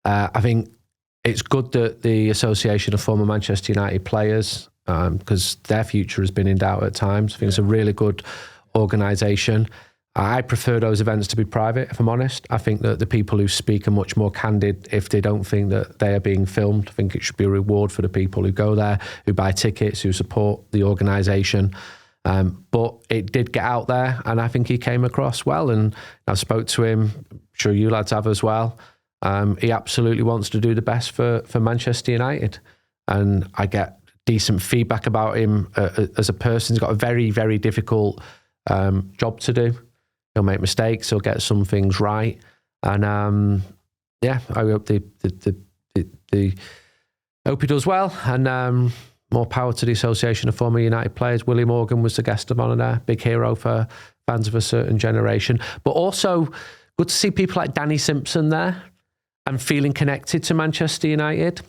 B: I think it's good that the Association of Former Manchester United Players, because their future has been in doubt at times. I think it's a really good organisation. I prefer those events to be private, if I'm honest. I think that the people who speak are much more candid if they don't think that they are being filmed. I think it should be a reward for the people who go there, who buy tickets, who support the organisation. But it did get out there, and I think he came across well. And I spoke to him, I'm sure you lads have as well. He absolutely wants to do the best for Manchester United. And I get decent feedback about him as a person. He's got a very, very difficult job to do. He'll make mistakes. He'll get some things right. And I hope hope he does well. And more power to the Association of Former United Players. Willie Morgan was the guest of honour there. Big hero for fans of a certain generation. But also good to see people like Danny Simpson there and feeling connected to Manchester United.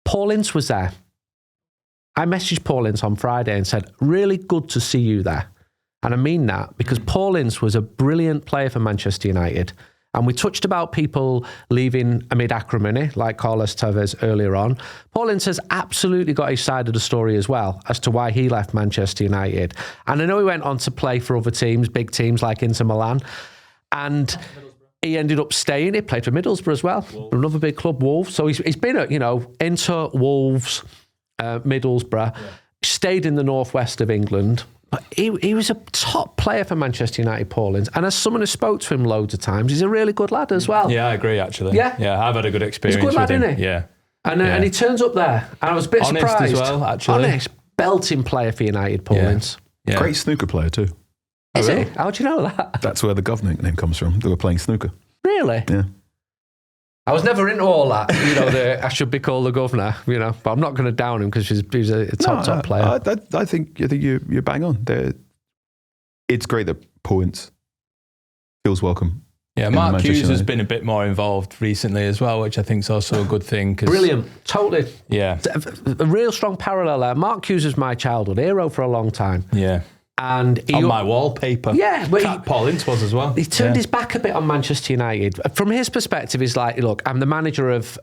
B: Paul Ince was there. I messaged Paul Ince on Friday and said, really good to see you there. And I mean that because Paul Ince was a brilliant player for Manchester United. And we touched about people leaving amid acrimony, like Carlos Tevez earlier on. Paul Ince has absolutely got his side of the story as well as to why he left Manchester United. And I know he went on to play for other teams, big teams like Inter Milan. And he ended up staying. He played for Middlesbrough as well, another big club, Wolves. So he's been at, Inter, Wolves, Middlesbrough, stayed in the northwest of England. But he was a top player for Manchester United, Paul Ince. And as someone who spoke to him loads of times, he's a really good lad as well.
A: Yeah, I agree, actually.
B: Yeah?
A: Yeah, I've had a good experience
B: He's a good lad,
A: with him.
B: isn't he?
A: Yeah.
B: And he turns up there. And I was a bit
A: Honest
B: surprised.
A: as well, actually.
B: Honest, belting player for United, Paul Ince.
A: Yeah.
C: Great snooker player too.
B: Is he? How'd you know that?
C: That's where the government name comes from. They were playing snooker.
B: Really?
C: Yeah.
B: I was never into all that, I should be called the governor, but I'm not going to down him because he's a top player.
C: I think you're bang on. It's great that Paul Ince feels welcome.
A: Yeah, Mark Hughes has been a bit more involved recently as well, which I think is also a good thing.
B: Brilliant, totally.
A: Yeah.
B: A real strong parallel there. Mark Hughes was my childhood hero for a long time.
A: Yeah.
B: And
A: on my wallpaper.
B: Yeah.
A: Paul Ince was as well.
B: He turned his back a bit on Manchester United. From his perspective, he's like, look, I'm the manager of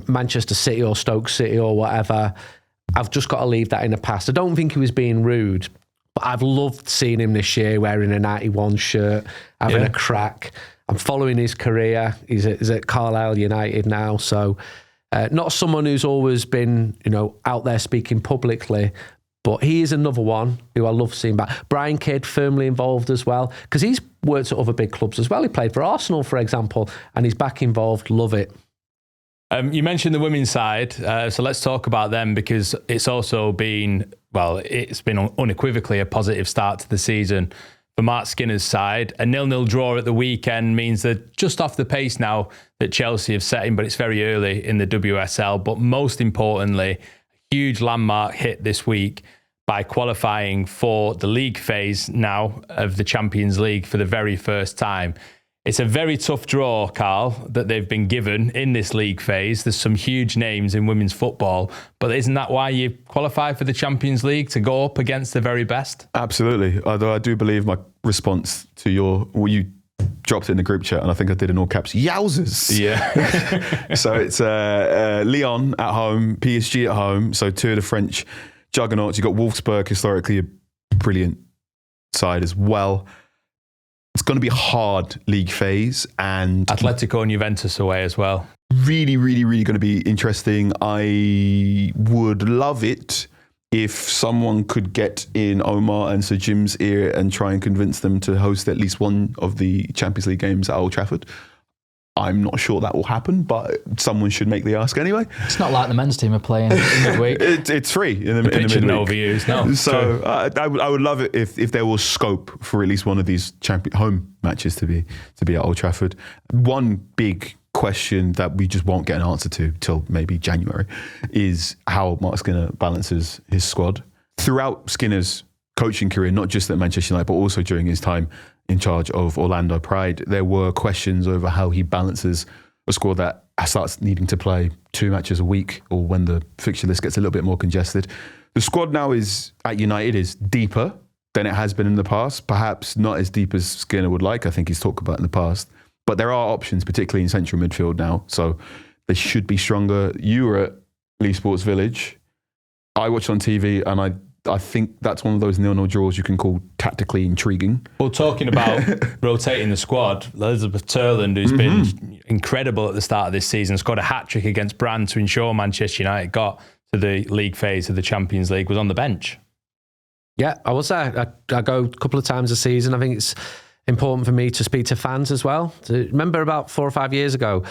B: Manchester City or Stoke City or whatever. I've just got to leave that in the past. I don't think he was being rude, but I've loved seeing him this year wearing a 91 shirt, having a crack. I'm following his career. He's at Carlisle United now. So not someone who's always been, out there speaking publicly, but he is another one who I love seeing back. Brian Kidd, firmly involved as well, because he's worked at other big clubs as well. He played for Arsenal, for example, and he's back involved. Love it.
A: You mentioned the women's side, so let's talk about them because it's also been, it's been unequivocally a positive start to the season for Mark Skinner's side. A 0-0 draw at the weekend means they're just off the pace now that Chelsea have set in, but it's very early in the WSL. But most importantly, a huge landmark hit this week by qualifying for the league phase now of the Champions League for the very first time. It's a very tough draw, Carl, that they've been given in this league phase. There's some huge names in women's football, but isn't that why you qualify for the Champions League, to go up against the very best?
C: Absolutely. Although I do believe my response to you dropped it in the group chat, and I think I did in all caps, yowzers.
A: Yeah.
C: So it's Lyon at home, PSG at home. So two of the French juggernauts. You've got Wolfsburg, historically a brilliant side as well. It's going to be a hard league phase, and
A: Atletico and Juventus away as well.
C: really, really, really going to be interesting. I would love it if someone could get in Omar and Sir Jim's ear and try and convince them to host at least one of the Champions League games at Old Trafford. I'm not sure that will happen, but someone should make the ask anyway.
D: It's not like the men's team are playing in midweek.
C: It's free in the
A: Pitch isn't
C: midweek.
A: overused, no.
C: So I would love it if there was scope for at least one of these home matches to be at Old Trafford. One big question that we just won't get an answer to till maybe January is how Mark Skinner balances his squad. Throughout Skinner's coaching career, not just at Manchester United, but also during his time in charge of Orlando Pride, there were questions over how he balances a squad that starts needing to play 2 matches a week, or when the fixture list gets a little bit more congested. The squad now at United is deeper than it has been in the past, perhaps not as deep as Skinner would like. I think he's talked about in the past. But there are options, particularly in central midfield now. So they should be stronger. You were at Lee Sports Village. I watched on TV, and I think that's one of those 0-0 draws you can call tactically intriguing.
A: Well, talking about rotating the squad, Elisabeth Terland, who's been incredible at the start of this season, scored a hat-trick against Brann to ensure Manchester United got to the league phase of the Champions League, was on the bench.
B: Yeah, I was there. I go a couple of times a season. I think it's important for me to speak to fans as well. Remember about 4 or 5 years ago,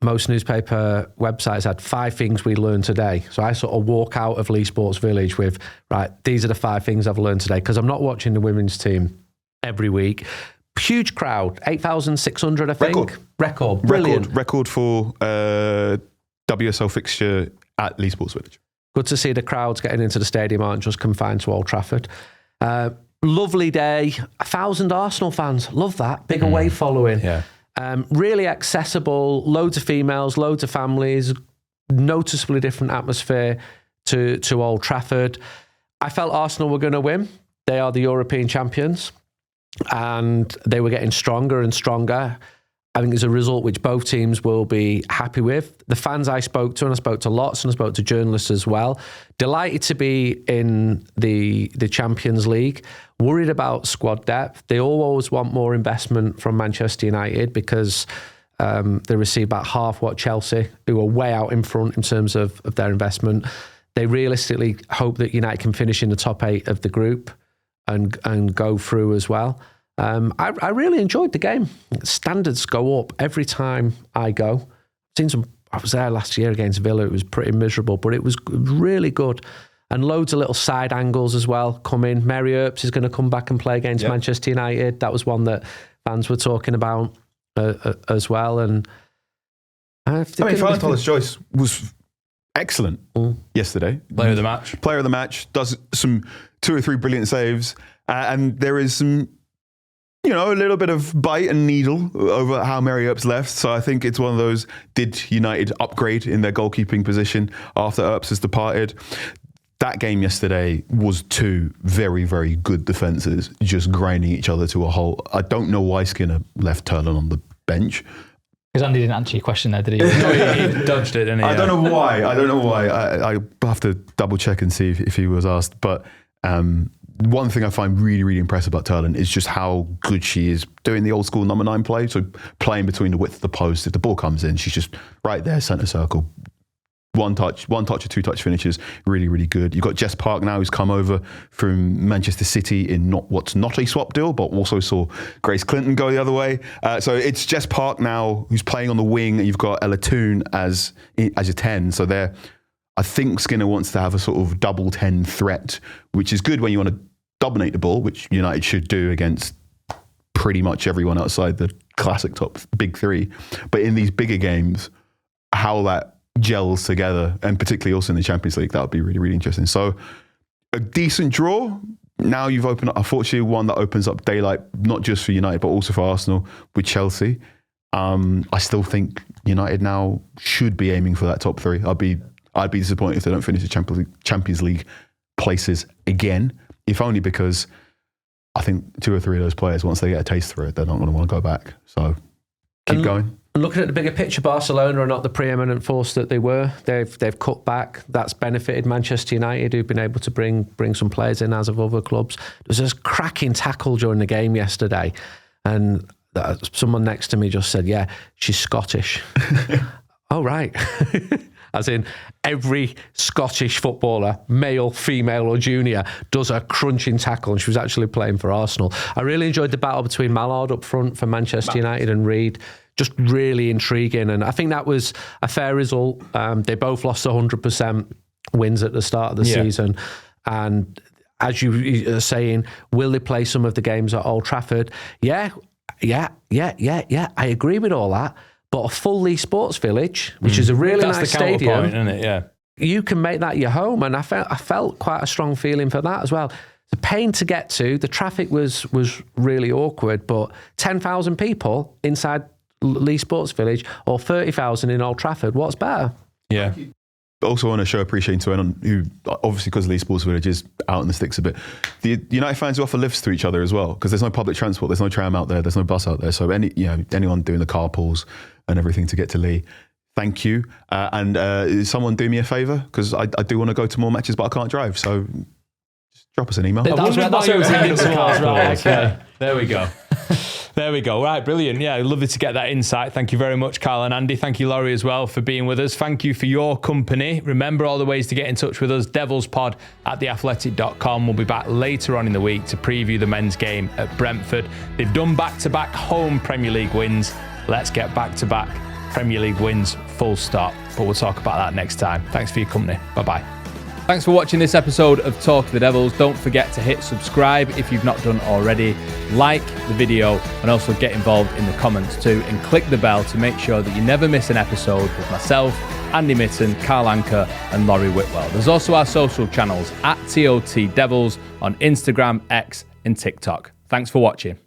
B: most newspaper websites had 5 things we learned today. So I sort of walk out of Lee Sports Village with, right, these are the 5 things I've learned today, because I'm not watching the women's team every week. Huge crowd, 8,600, I think. Record. Brilliant.
C: Record for WSL fixture at Lee Sports Village.
B: Good to see the crowds getting into the stadium aren't just confined to Old Trafford. Lovely day. 1,000 Arsenal fans. Love that. Big away following.
A: Yeah.
B: Really accessible. Loads of females, loads of families. Noticeably different atmosphere to Old Trafford. I felt Arsenal were going to win. They are the European champions. And they were getting stronger and stronger. I think it's a result which both teams will be happy with. The fans I spoke to, and I spoke to lots, and I spoke to journalists as well, delighted to be in the Champions League, worried about squad depth. They always want more investment from Manchester United because they receive about half what Chelsea, who are way out in front in terms of their investment. They realistically hope that United can finish in the top 8 of the group and go through as well. I really enjoyed the game. Standards go up every time I go. I was there last year against Villa. It was pretty miserable, but it was really good. And loads of little side angles as well come in. Mary Earps is going to come back and play against Manchester United. That was one that fans were talking about as well. And
C: Ferran Torres-Joyce was excellent yesterday.
A: Player of the match.
C: Player of the match. Does some 2 or 3 brilliant saves. And there is some, a little bit of bite and needle over how Mary Earps left. So I think it's one of those, did United upgrade in their goalkeeping position after Earps has departed? That game yesterday was 2 very, very good defences just grinding each other to a halt. I don't know why Skinner left Terland on the bench.
D: Because Andy didn't answer your question there, did he?
A: He dodged it, didn't he?
C: I don't know why. I have to double check and see if he was asked. But one thing I find really, really impressive about Terland is just how good she is doing the old school number 9 play. So playing between the width of the post. If the ball comes in, she's just right there, centre circle. One touch or 2 touch finishes. Really, really good. You've got Jess Park now, who's come over from Manchester City in what's not a swap deal, but also saw Grace Clinton go the other way. So it's Jess Park now who's playing on the wing, and you've got Ella Toon as your 10. So I think Skinner wants to have a sort of double 10 threat, which is good when you want to dominate the ball, which United should do against pretty much everyone outside the classic top big 3. But in these bigger games, how that gels together, and particularly also in the Champions League, that would be really, really interesting. So a decent draw. Now you've opened up, unfortunately, one that opens up daylight, not just for United, but also for Arsenal with Chelsea. I still think United now should be aiming for that top 3. I'd be disappointed if they don't finish the Champions League places again, if only because I think 2 or 3 of those players, once they get a taste for it, they're not going to want to go back. So keep going.
B: And looking at the bigger picture, Barcelona are not the preeminent force that they were. They've cut back. That's benefited Manchester United, who've been able to bring some players in as of other clubs. There was a cracking tackle during the game yesterday, and someone next to me just said, "Yeah, she's Scottish." Oh, right. As in, every Scottish footballer, male, female or junior, does a crunching tackle, and she was actually playing for Arsenal. I really enjoyed the battle between Mallard up front for Manchester United and Reed. Just really intriguing, and I think that was a fair result. They both lost 100% wins at the start of the season, and as you are saying, will they play some of the games at Old Trafford? Yeah. I agree with all that. But a full Lee Sports Village, which is a really nice stadium,
A: isn't it? Yeah,
B: you can make that your home, and I felt quite a strong feeling for that as well. It's a pain to get to. The traffic was really awkward, but 10,000 people inside Lee Sports Village or 30,000 in Old Trafford, what's better?
A: Yeah.
C: Also want to show appreciation to anyone who, obviously because Lee Sports Village is out in the sticks a bit, the United fans who offer lifts to each other as well, because there's no public transport, there's no tram out there, there's no bus out there. So anyone doing the carpools and everything to get to Lee, thank you. And is someone do me a favour? Because I do want to go to more matches, but I can't drive. So just drop us an email.
D: That's what I was thinking towards, right? Okay.
A: There we go. There we go. Right, brilliant. Yeah, lovely to get that insight. Thank you very much, Carl and Andy. Thank you, Laurie, as well, for being with us. Thank you for your company. Remember all the ways to get in touch with us. devilspod@theathletic.com. We'll be back later on in the week to preview the men's game at Brentford. They've done back-to-back home Premier League wins. Let's get back-to-back Premier League wins, full stop. But we'll talk about that next time. Thanks for your company. Bye-bye. Thanks for watching this episode of Talk of the Devils. Don't forget to hit subscribe if you've not done already. Like the video and also get involved in the comments too. And click the bell to make sure that you never miss an episode with myself, Andy Mitten, Carl Anker and Laurie Whitwell. There's also our social channels @TOT Devils on Instagram, X and TikTok. Thanks for watching.